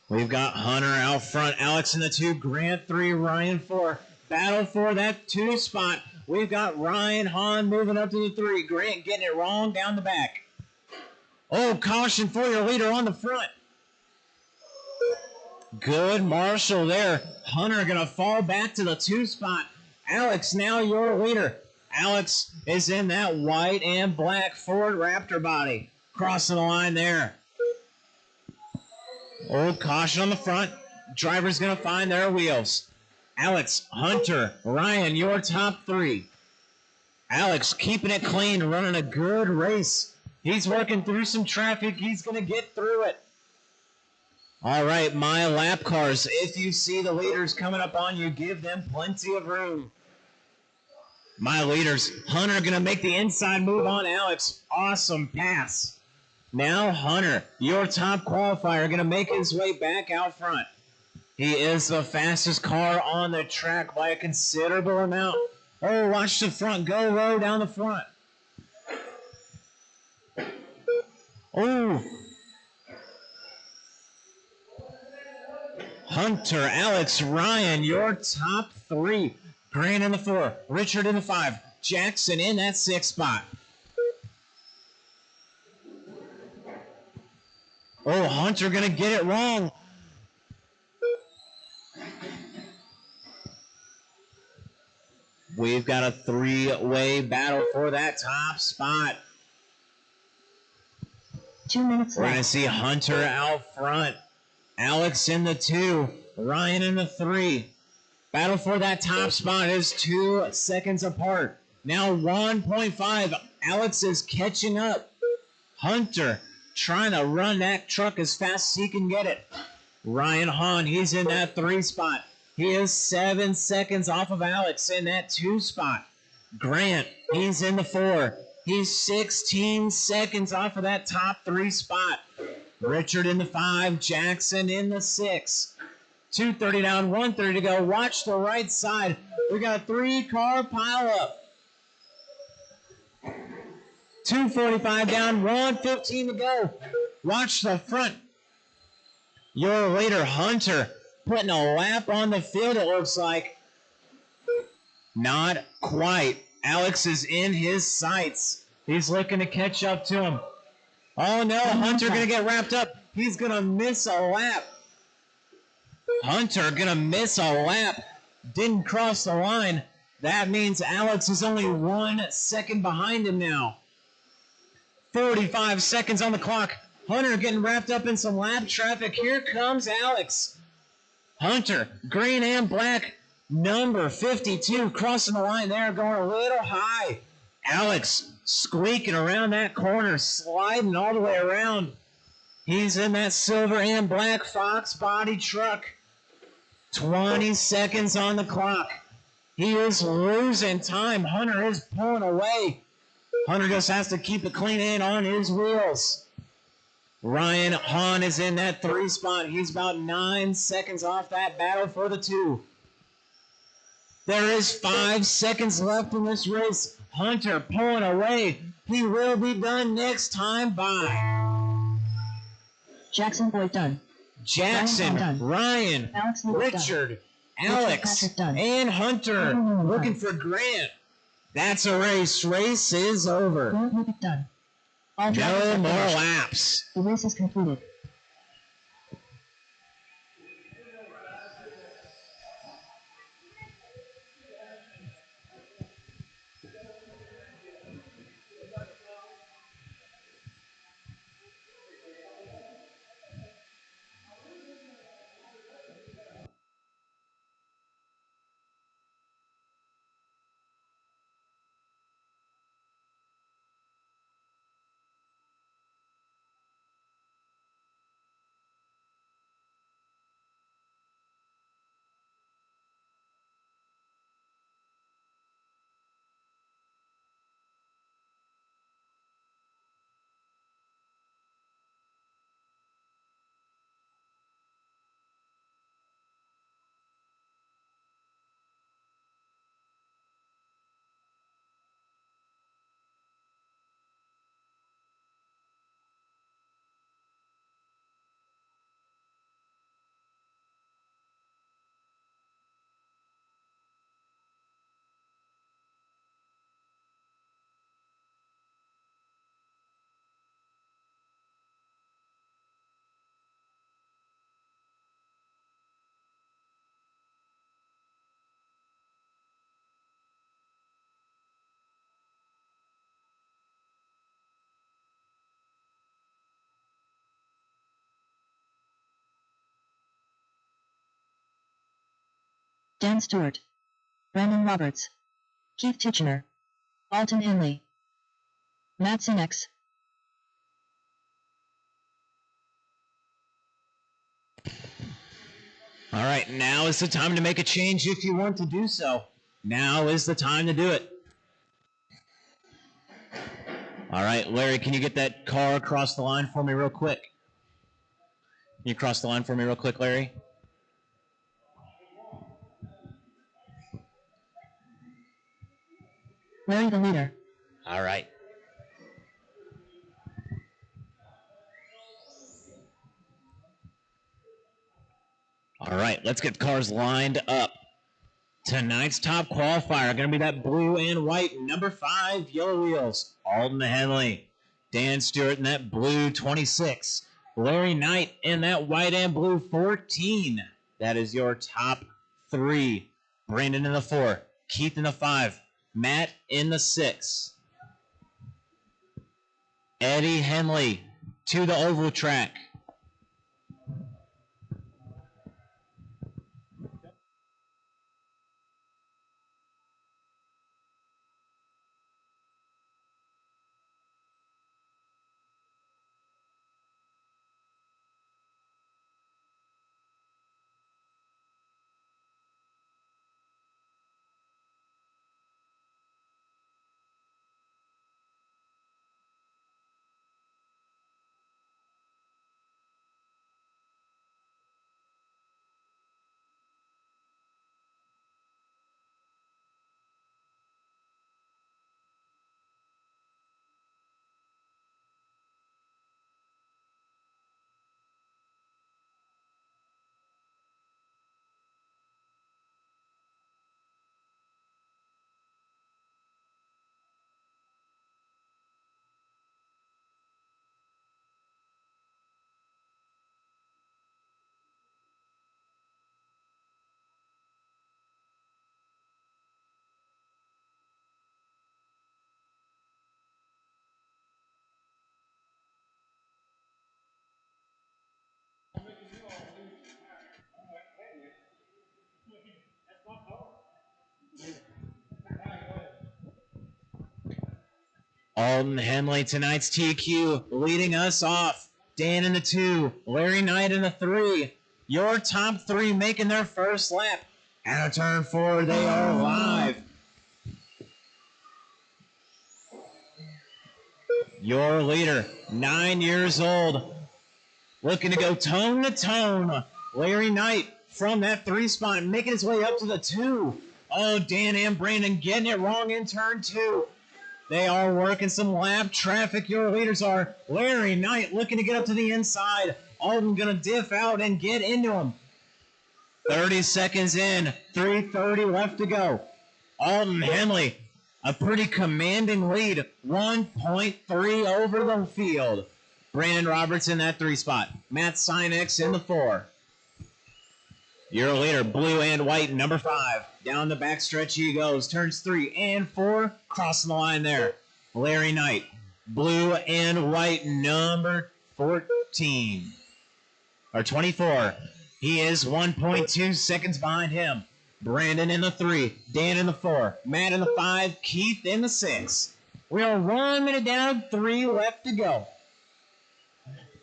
We've got Hunter out front, Alex in the 2, Grant 3, Ryan 4. Battle for that 2 spot. We've got Ryan Hahn moving up to the 3. Grant getting it wrong down the back. Oh, caution for your leader on the front. Good marshal there. Hunter going to fall back to the 2 spot. Alex, now your leader. Alex is in that white and black Ford Raptor body. Crossing the line there. Oh, caution on the front. Driver's going to find their wheels. Alex, Hunter, Ryan, your top 3. Alex keeping it clean, running a good race. He's working through some traffic. He's going to get through it. All right, my lap cars. If you see the leaders coming up on you, give them plenty of room. My leaders, Hunter going to make the inside move on Alex. Awesome pass. Now Hunter, your top qualifier, going to make his way back out front. He is the fastest car on the track by a considerable amount. Oh, watch the front. Go low down the front. Oh. Hunter, Alex, Ryan, your top 3. Grant in the 4. Richard in the 5. Jackson in that 6th spot. Oh, Hunter going to get it wrong. We've got a 3-way battle for that top spot. 2 minutes We're left. going to see Hunter out front. Alex in the 2. Ryan in the 3. Battle for that top spot is 2 seconds apart. Now 1.5. Alex is catching up. Hunter trying to run that truck as fast as he can get it. Ryan Hahn, he's in that 3 spot. He is 7 seconds off of Alex in that 2 spot. Grant, he's in the 4. He's 16 seconds off of that top 3 spot. Richard in the 5. Jackson in the 6. 2:30 down, 1:30 to go. Watch the right side. We got a 3-car pileup. 2:45 down, 1:15 to go. Watch the front. Your leader, Hunter, putting a lap on the field, it looks like. Not quite. Alex is in his sights. He's looking to catch up to him. Oh, no, Hunter going to get wrapped up. He's going to miss a lap. Hunter gonna miss a lap. Didn't cross the line. That means Alex is only 1 second behind him now. 45 seconds on the clock. Hunter getting wrapped up in some lap traffic. Here comes Alex. Hunter, green and black, number 52, crossing the line there, going a little high. Alex squeaking around that corner, sliding all the way around. He's in that silver and black Fox body truck. 20 seconds on the clock. He is losing time. Hunter is pulling away. Hunter just has to keep it clean in on his wheels. Ryan Hahn is in that 3 spot. He's about 9 seconds off that battle for the 2. There is 5 seconds left in this race. Hunter pulling away. He will be done next time by Jackson Boyd done. Jackson, Ryan, Alex Lewis Richard, done. Alex, Patrick done. and Hunter looking for Grant. That's a race. Race is over. Grant Lubick done. All drivers No have more finished. laps. The race is concluded. Dan Stewart, Brandon Roberts, Keith Tichenor, Alton Henley, Matt Sinex. All right, now is the time to make a change if you want to do so. Now is the time to do it. All right, Larry, can you get that car across the line for me real quick? Can you cross the line for me real quick, Larry? Larry the leader. All right. All right, let's get cars lined up. Tonight's top qualifier going to be that blue and white number 5 yellow wheels. Alton Henley, Dan Stewart in that blue 26, Larry Knight in that white and blue 14. That is your top 3. Brandon in the 4, Keith in the 5, Matt in the 6. Eddie Henley to the oval track. Alden Henley, tonight's TQ, leading us off. Dan in the 2, Larry Knight in the 3. Your top 3 making their first lap. Out of turn 4, they are live. Your leader, 9 years old, looking to go tone to tone. Larry Knight from that 3 spot, making his way up to the 2. Oh, Dan and Brandon getting it wrong in turn 2. They are working some lap traffic. Your leaders are Larry Knight looking to get up to the inside. Alden going to diff out and get into him. 30 seconds in, 3:30 left to go. Alden Henley, a pretty commanding lead, 1.3 over the field. Brandon Roberts in that 3 spot. Matt Sinex in the 4. Your leader, blue and white, number 5. Down the backstretch he goes. Turns 3 and 4. Crossing the line there. Larry Knight, blue and white, number 14. Or 24. He is 1.2 seconds behind him. Brandon in the 3. Dan in the 4. Matt in the 5. Keith in the 6. We are 1 minute down. 3 left to go.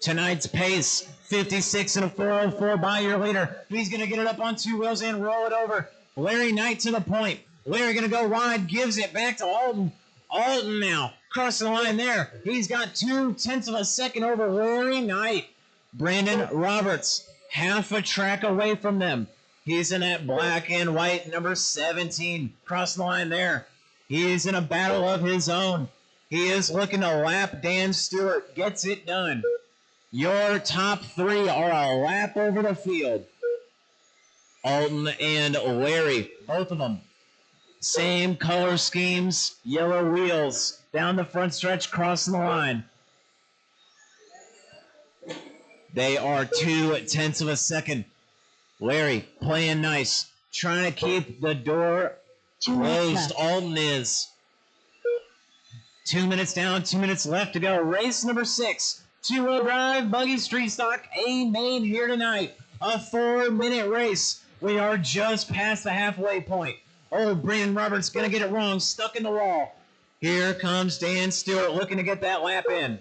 Tonight's pace, 56 and a 404 by your leader. He's going to get it up on 2 wheels and roll it over. Larry Knight to the point. Larry going to go wide, gives it back to Alden. Alden now, crossing the line there. He's got 0.2 of a second over Larry Knight. Brandon Roberts, half a track away from them. He's in that black and white, number 17, crossing the line there. He's in a battle of his own. He is looking to lap Dan Stewart. Gets it done. Your top 3 are a lap over the field. Alden and Larry, both of them. Same color schemes, yellow wheels. Down the front stretch, crossing the line. They are 0.2 of a second. Larry playing nice, trying to keep the door closed. Alden is. 2 minutes down, 2 minutes left to go. Race number 6. 2-wheel drive, buggy street stock, A main here tonight. A 4-minute race. We are just past the halfway point. Oh, Brandon Roberts going to get it wrong. Stuck in the wall. Here comes Dan Stewart looking to get that lap in.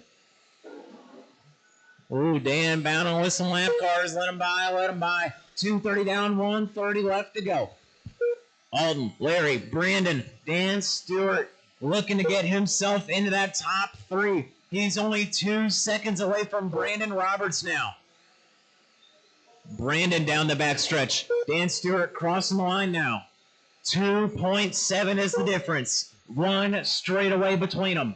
Ooh, Dan bounding with some lap cars. Let him by, let him by. 2:30 down, 1:30 left to go. Alden, Larry, Brandon, Dan Stewart looking to get himself into that top 3. He's only 2 seconds away from Brandon Roberts now. Brandon down the backstretch. Dan Stewart crossing the line now. 2.7 is the difference. 1 straight away between them.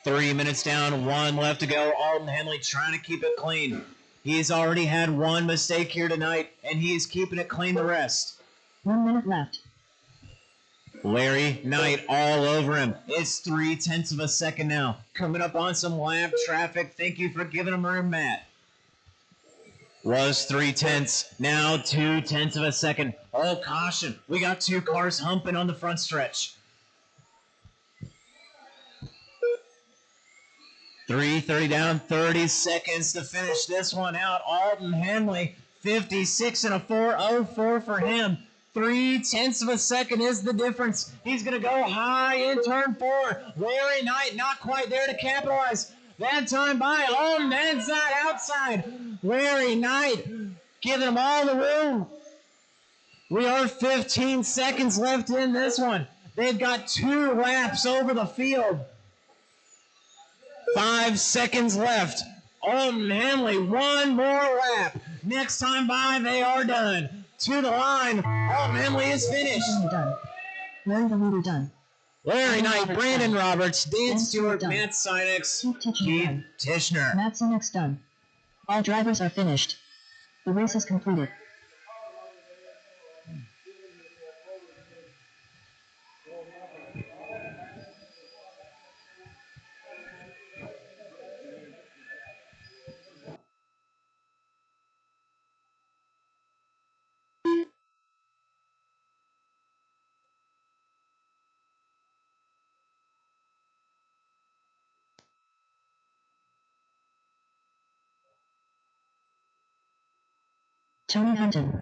3 minutes down, 1 left to go. Alden Henley trying to keep it clean. He's already had 1 mistake here tonight, and he's keeping it clean the rest. 1 minute left. Larry Knight all over him. It's 0.3 of a second now. Coming up on some lap traffic. Thank you for giving him room, Matt. Was 0.3. Now 0.2 of a second. Oh, caution. We got 2 cars humping on the front stretch. 3:30 down, 30 seconds to finish this one out. Alden Henley, 56 and a 404 for him. 0.3 of a second is the difference. He's going to go high in turn 4. Larry Knight not quite there to capitalize. That time by Alden, inside, outside. Larry Knight giving him all the room. We are 15 seconds left in this one. They've got 2 laps over the field. 5 seconds left. Alden Henley, 1 more lap. Next time by, they are done. To the line. Alden Henley is finished. Done. Larry the leader done. Larry Knight, Brandon Roberts, Dan Stewart, done. Matt Sinex, Keith Keith done. Tishner. Matt Sinex done. All drivers are finished. The race is concluded. Tony Hunton.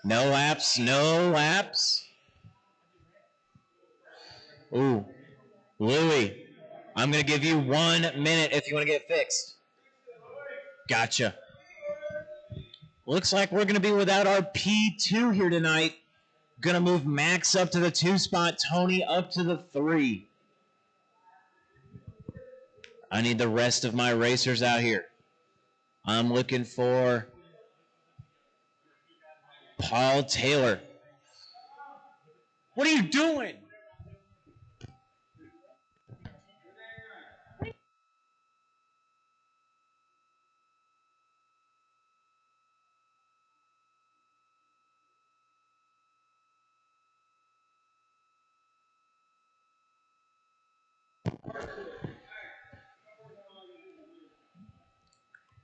No laps, no laps. Ooh. Louie, I'm going to give you 1 minute if you want to get it fixed. Gotcha. Looks like we're going to be without our P2 here tonight. Going to move Max up to the 2 spot, Tony up to the 3. I need the rest of my racers out here. I'm looking for Paul Taylor. What are you doing?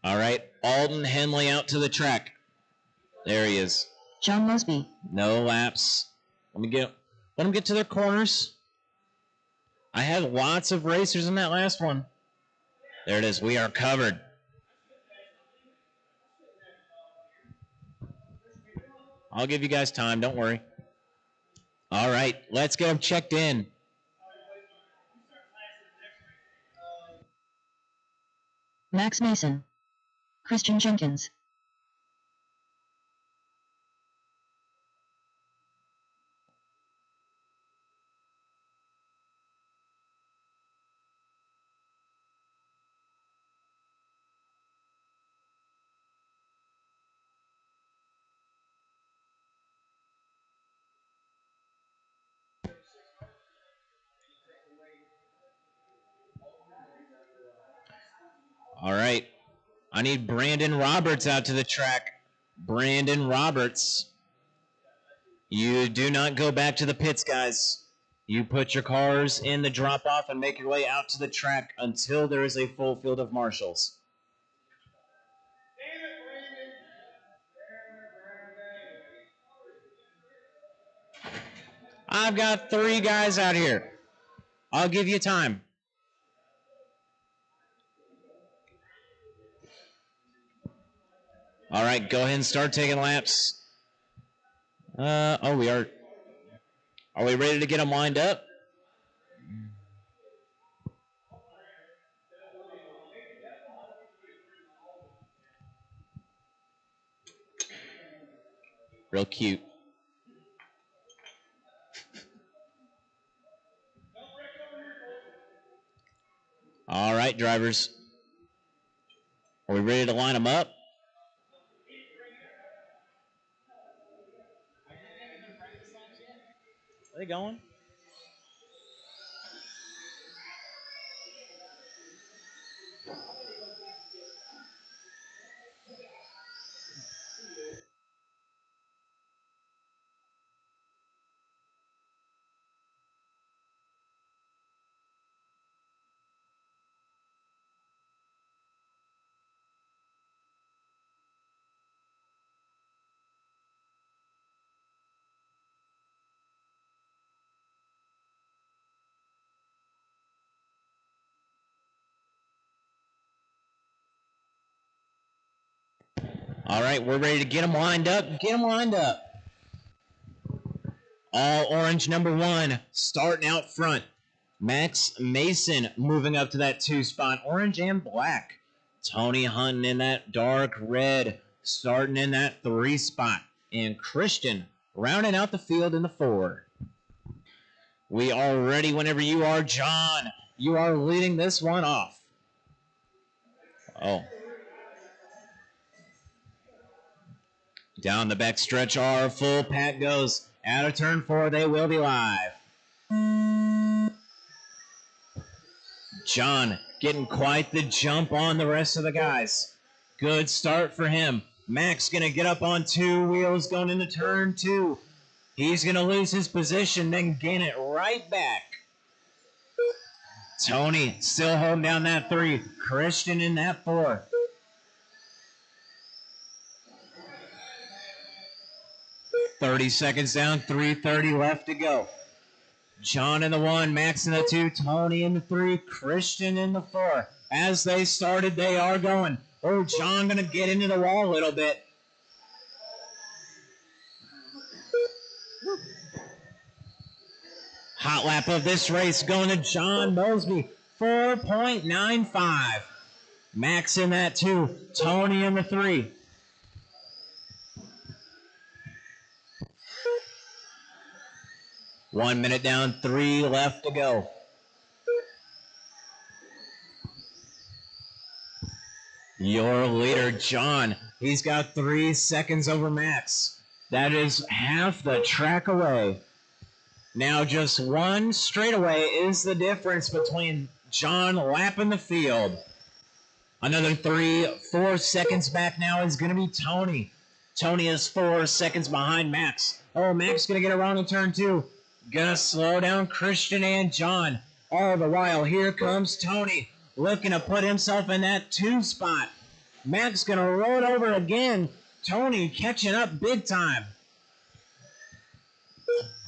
All right, Alden Henley out to the track. There he is. John Mosby. No laps. Let them get to their corners. I had lots of racers in that last one. There it is. We are covered. I'll give you guys time. Don't worry. All right, let's get them checked in. Max Mason. Christian Jenkins. All right. I need Brandon Roberts out to the track. Brandon Roberts. You do not go back to the pits, guys. You put your cars in the drop-off and make your way out to the track until there is a full field of marshals. I've got 3 guys out here. I'll give you time. All right, go ahead and start taking laps. We are. Are we ready to get them lined up? Real cute. All right, drivers. Are we ready to line them up? Are they going? All right, we're ready to get them lined up. Get them lined up. All orange number 1, starting out front. Max Mason moving up to that 2 spot, orange and black. Tony Hunton in that dark red, starting in that 3 spot. And Christian rounding out the field in the 4. We are ready whenever you are, John. You are leading this one off. Oh. Down the back stretch, our full pack goes. Out of turn 4, they will be live. John getting quite the jump on the rest of the guys. Good start for him. Max going to get up on 2 wheels going into turn 2. He's going to lose his position, then gain it right back. Tony still holding down that 3. Christian in that 4. "30 seconds down, 3:30 left to go. John in the 1, Max in the 2, Tony in the 3, Christian in the 4. As they started, they are going. Oh, John going to get into the wall a little bit. Hot lap of this race going to John Mosby, 4.95. Max in that 2, Tony in the 3. One minute down, 3 left to go. Your leader, John, he's got 3 seconds over Max. That is half the track away. Now just 1 straightaway is the difference between John lapping the field. Another 3-4 seconds back now is going to be Tony. Tony is 4 seconds behind Max. Oh, Max going to get around in turn 2. Going to slow down Christian and John. All the while, here comes Tony, looking to put himself in that 2 spot. Max going to roll it over again. Tony catching up big time.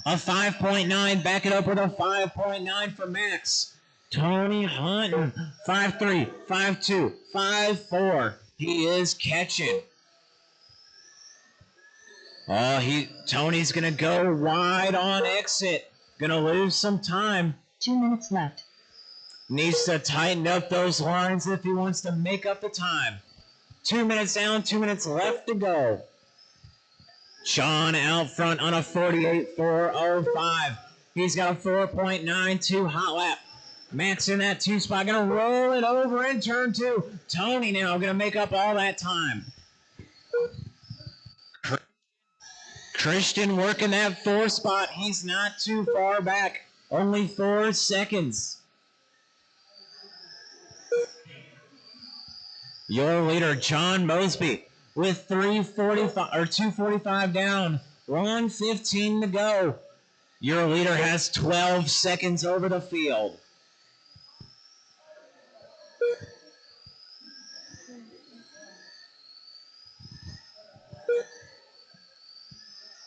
A 5.9, back it up with a 5.9 for Max. Tony hunting. 5.3, 5.2, 5.4. He is catching. Oh, Tony's going to go wide on exit. Going to lose some time. 2 minutes left. Needs to tighten up those lines if he wants to make up the time. 2 minutes down, 2 minutes left to go. John out front on a 48.405. He's got a 4.92 hot lap. Max in that 2 spot, gonna roll it over in turn 2. Tony now gonna make up all that time. Christian working that 4 spot. He's not too far back. Only 4 seconds. Your leader, John Mosby, with 2:45 down, 1:15 to go. Your leader has 12 seconds over the field.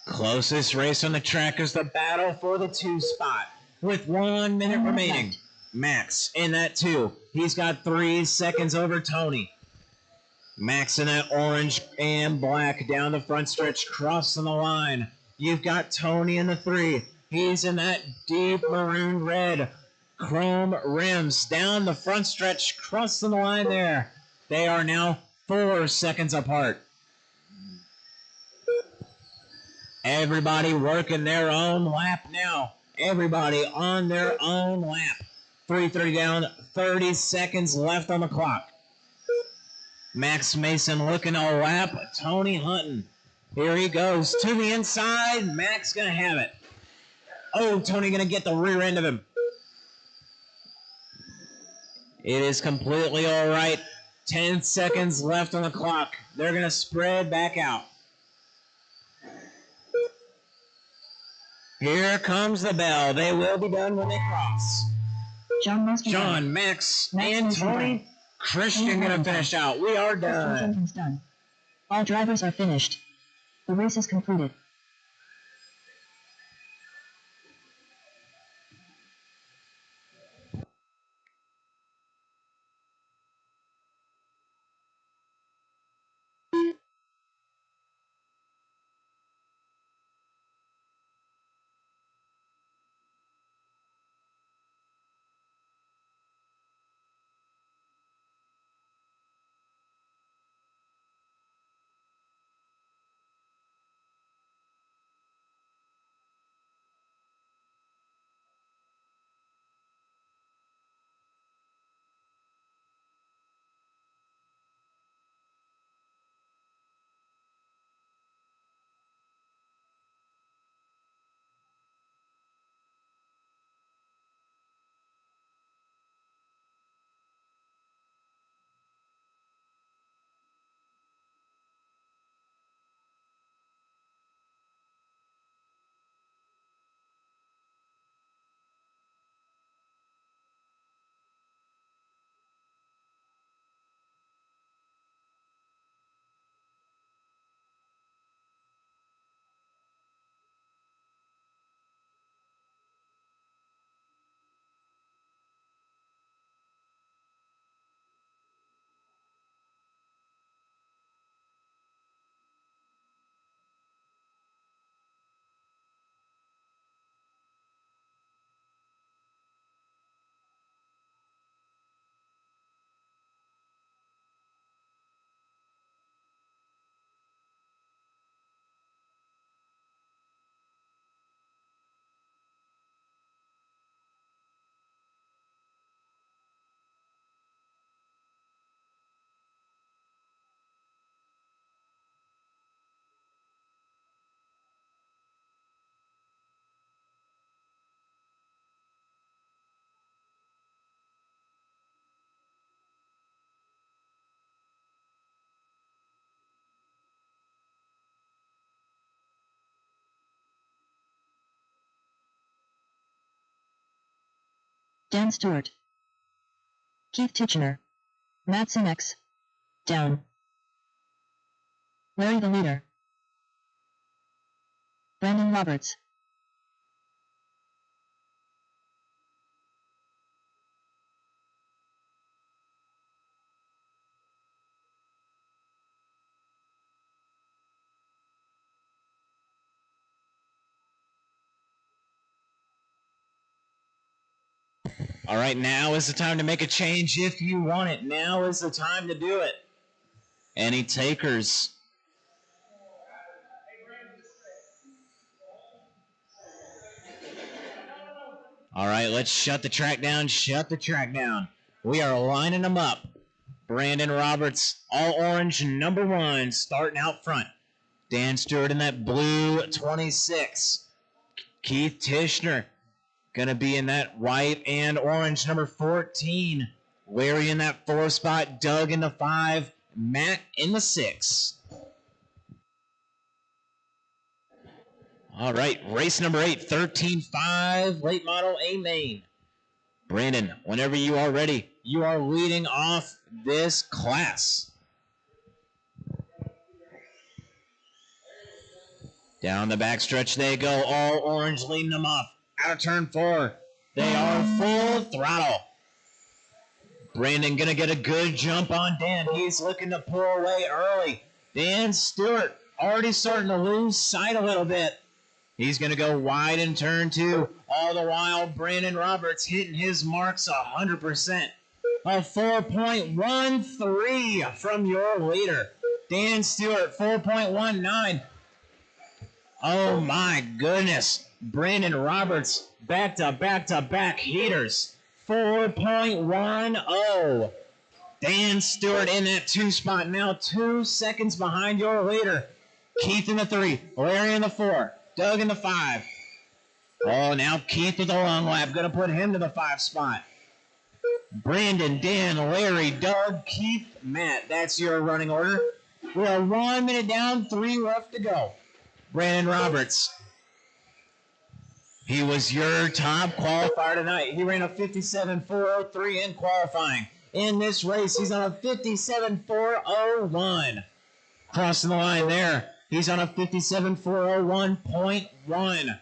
Closest race on the track is the battle for the 2 spot with 1 minute remaining. Max in that 2. He's got 3 seconds over Tony. Max in that orange and black down the front stretch, crossing the line. You've got Tony in the 3. He's in that deep maroon red, chrome rims down the front stretch, crossing the line there. They are now 4 seconds apart. Everybody working their own lap now. Everybody on their own lap. 3:30 down, 30 seconds left on the clock. Max Mason looking to lap Tony Hunton. Here he goes to the inside. Max gonna have it. Oh, Tony gonna get the rear end of him. It is completely all right. 10 seconds left on the clock. They're gonna spread back out. Here comes the bell. They will be done when they cross. John Mosby. John, Max, and Mason Tony. done. Christian gonna finish out. We are done. Jenkins done. All drivers are finished. The race is concluded. Dan Stewart. Keith Titchener. Matt Sinex. Down. Larry the leader. Brandon Roberts. All right, now is the time to make a change if you want it. Now is the time to do it. Any takers? All right, let's shut the track down. Shut the track down. We are lining them up. Brandon Roberts, all orange, number 1, starting out front. Dan Stewart in that blue 26. Keith Titchener going to be in that white and orange number 14. Larry in that 4 spot. Doug in the 5. Matt in the 6. All right, race number 8, 13.5, late model A main. Brandon, whenever you are ready, you are leading off this class. Down the backstretch they go, all orange leading them off. Out of turn 4, they are full throttle. Brandon gonna get a good jump on Dan. He's looking to pull away early. Dan Stewart already starting to lose sight a little bit. He's going to go wide in turn 2. All the while, Brandon Roberts hitting his marks 100%. A 4.13 from your leader. Dan Stewart, 4.19. Oh my goodness. Brandon Roberts, back-to-back heaters. 4.10. Dan Stewart in that 2 spot, now 2 seconds behind your leader. Keith in the 3, Larry in the 4. Doug in the 5. Oh, now Keith with a long lap. Going to put him to the 5 spot. Brandon, Dan, Larry, Doug, Keith, Matt. That's your running order. We are 1 minute down, 3 left to go. Brandon Roberts. He was your top qualifier tonight. He ran a 57.403 in qualifying. In this race, he's on a 57.401. Crossing the line there. He's on a 57.401.1.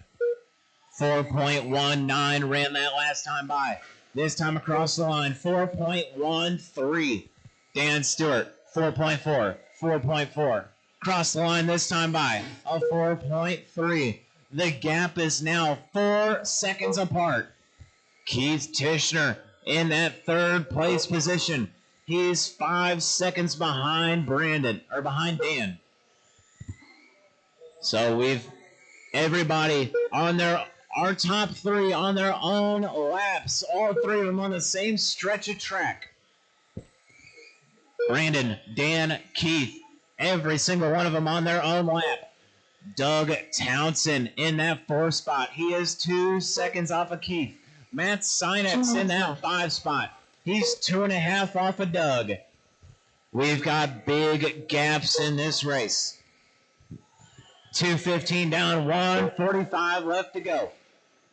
4.19 ran that last time by. This time across the line, 4.13. Dan Stewart, 4.4, 4.4. Cross the line this time by, a 4.3. The gap is now 4 seconds apart. Keith Titchener in that 3rd place position. He's 5 seconds behind behind Dan. So we've everybody on our top 3 on their own laps. All 3 of them on the same stretch of track. Brandon, Dan, Keith, every single one of them on their own lap. Doug Townsend in that 4 spot. He is 2 seconds off of Keith. Matt Sinex in that 5 spot. He's 2.5 off of Doug. We've got big gaps in this race. 2:15 down, 1:45 left to go.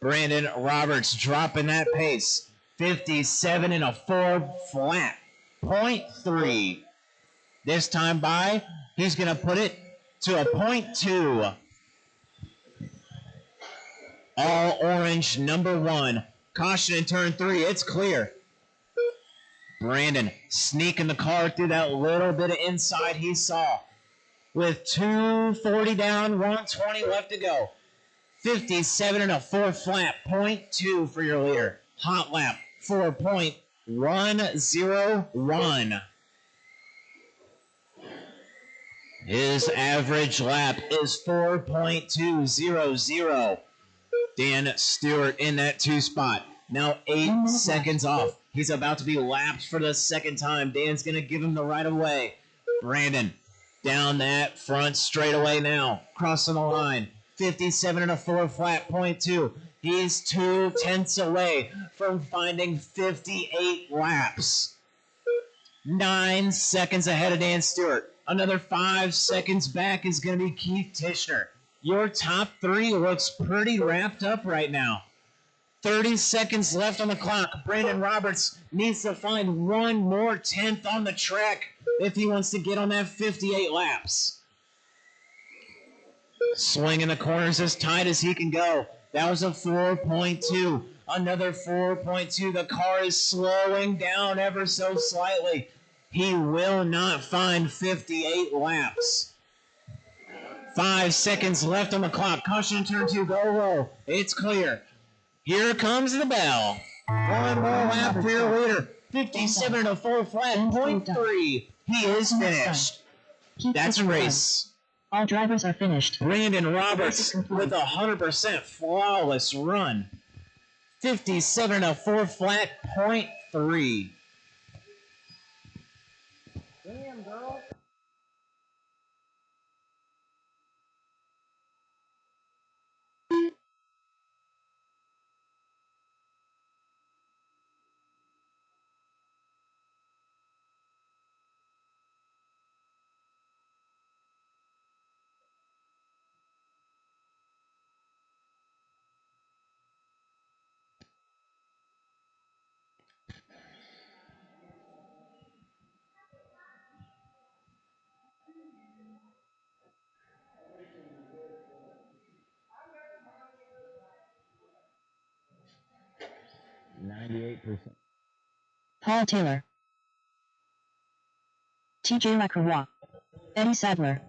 Brandon Roberts dropping that pace. 57 and a 4 flat. 0.3. This time by, he's going to put it to a 0.2. All orange, number 1. Caution in turn 3. It's clear. Brandon sneaking the car through that little bit of inside he saw. With 2:40 down, 1:20 left to go. 57 and a 4 flat, 0.2 for your leader. Hot lap, 4.101. His average lap is 4.200. Dan Stewart in that 2 spot. Now 8 seconds off. He's about to be lapped for the 2nd time. Dan's going to give him the right of way. Brandon down that front straightaway now. Crossing the line. 57 and a 4 flat, 0.2. He's 2 tenths away from finding 58 laps. 9 seconds ahead of Dan Stewart. Another 5 seconds back is going to be Keith Titchener. Your top 3 looks pretty wrapped up right now. 30 seconds left on the clock. Brandon Roberts needs to find one more tenth on the track if he wants to get on that 58 laps. Swinging the corners as tight as he can go. That was a 4.2. Another 4.2. The car is slowing down ever so slightly. He will not find 58 laps. 5 seconds left on the clock. Caution in turn 2. Go low. It's clear. Here comes the bell. One more lap for your leader. 57 and a 4 flat. 0.3. He is finished. That's a race. All drivers are finished. Brandon Roberts with a 100% flawless run. 57 and a 4 flat. 0.3. Damn, girl. Paul Taylor. TJ Lacroix. Eddie Sadler.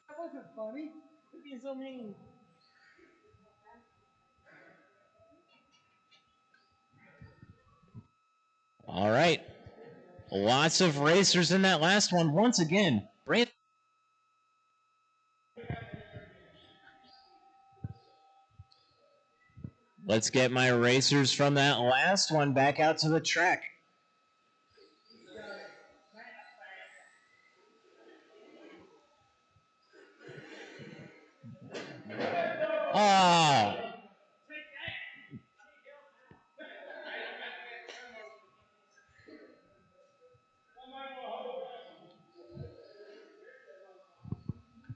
That wasn't funny. You're being so mean. All right. Lots of racers in that last one. Once again, Brandon. Let's get my racers from that last one back out to the track. Oh.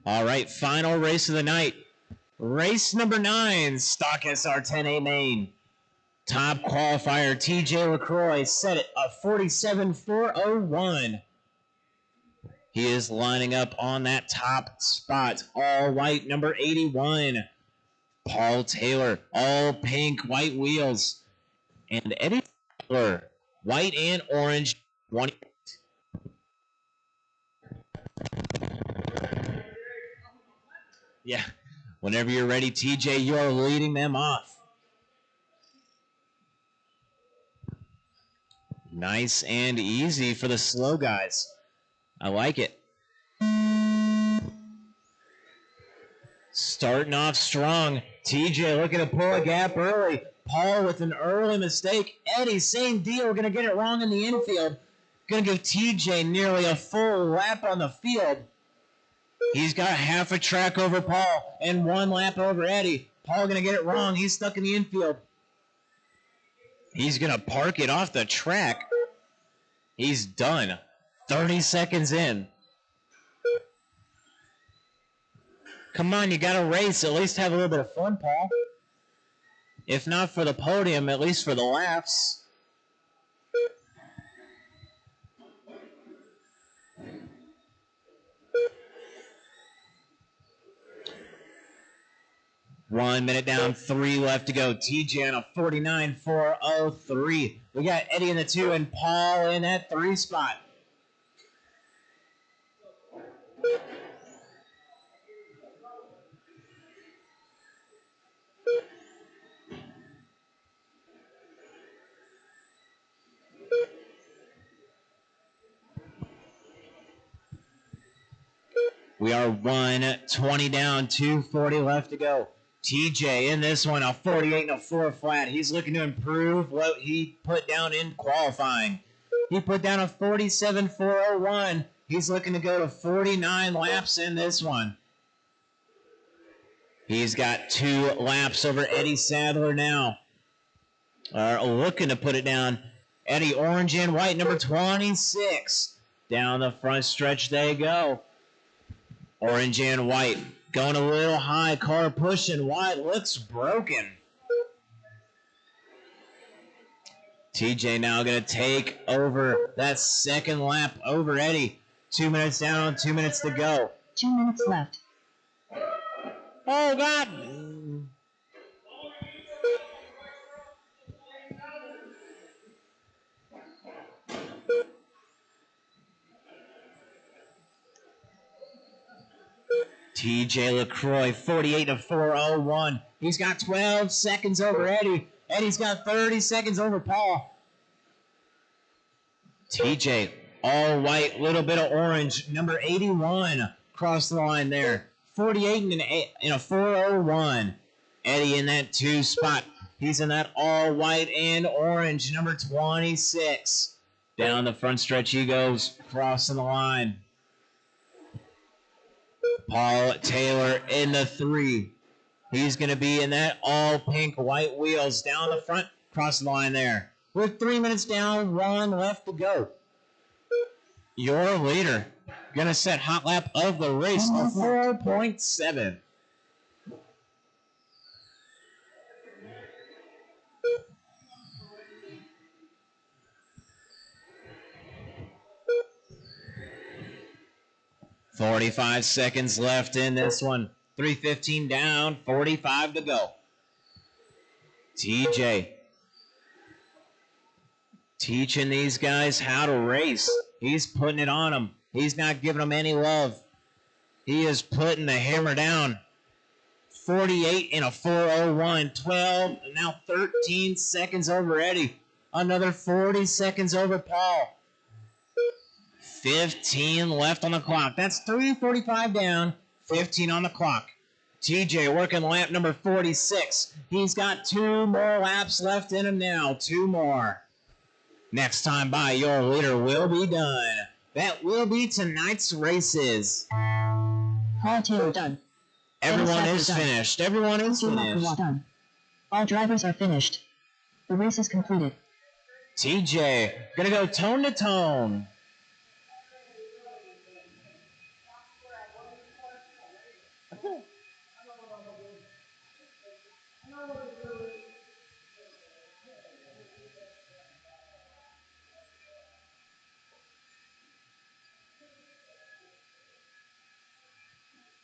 All right, final race of the night. Race number 9, Stock SR10A main. Top qualifier TJ LaCroix set it a 47.401. He is lining up on that top spot. All white, number 81. Paul Taylor, all pink, white wheels. And Eddie Sadler, white and orange, 20. Yeah, whenever you're ready, TJ, you're leading them off. Nice and easy for the slow guys. I like it. Starting off strong. TJ looking to pull a gap early. Paul with an early mistake. Eddie, same deal. Going to get it wrong in the infield. Going to give TJ nearly a full lap on the field. He's got half a track over Paul and 1 lap over Eddie. Paul going to get it wrong. He's stuck in the infield. He's going to park it off the track. He's done. 30 seconds in. Come on, you got to race. At least have a little bit of fun, Paul. If not for the podium, at least for the laps. One minute down, 3 left to go. TJ on a 49.403. We got Eddie in the 2 and Paul in that 3 spot. We are 1:20 down, 2:40 left to go. TJ in this one, a 48 and a 4 flat. He's looking to improve what he put down in qualifying. He put down a 47.401. He's looking to go to 49 laps in this one. He's got 2 laps over Eddie Sadler now. Looking to put it down. Eddie, orange and white, number 26. Down the front stretch they go. Orange and white. Going a little high. Car pushing wide. Looks broken. TJ now going to take over that second lap over Eddie. 2 minutes down, 2 minutes to go. 2 minutes left. Oh, God. TJ LaCroix, 48 to 401. He's got 12 seconds over Eddie. Eddie's got 30 seconds over Paul. TJ, all white, little bit of orange. Number 81 crossed the line there. 48 in a 401. Eddie in that 2 spot. He's in that all white and orange. Number 26. Down the front stretch he goes, crossing the line. Paul Taylor in the 3. He's going to be in that all pink white wheels down the front, cross the line there. With 3 minutes down, 1 left to go. Your leader going to set hot lap of the race of 4.7. $45 seconds left in this one. 3:15 down, 45 to go. TJ teaching these guys how to race. He's putting it on them. He's not giving them any love. He is putting the hammer down. 48 in a 401, 12, now 13 seconds over Eddie. Another 40 seconds over Paul. 15 left on the clock. That's 3:45 down, 15 on the clock. TJ working lap number 46. He's got 2 more laps left in him now. 2 more. Next time by, your leader will be done. That will be tonight's races. Paul Taylor done. Everyone is finished. Everyone is finished. Done. All drivers are finished. The race is completed. TJ, gonna go tone to tone.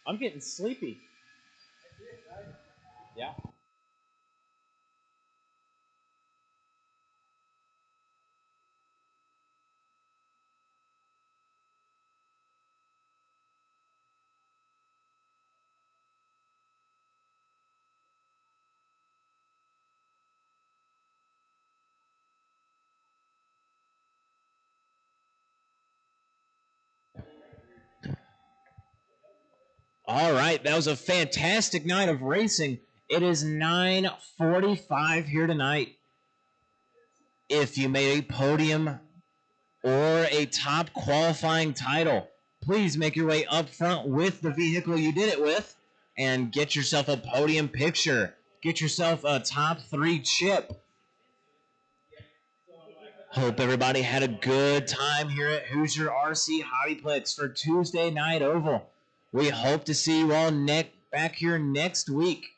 I'm getting sleepy. Yeah. All right, that was a fantastic night of racing. It is 9:45 here tonight. If you made a podium or a top qualifying title, please make your way up front with the vehicle you did it with and get yourself a podium picture. Get yourself a top 3 chip. Hope everybody had a good time here at Hoosier RC Hobbyplex for Tuesday Night Oval. We hope to see you all back here next week.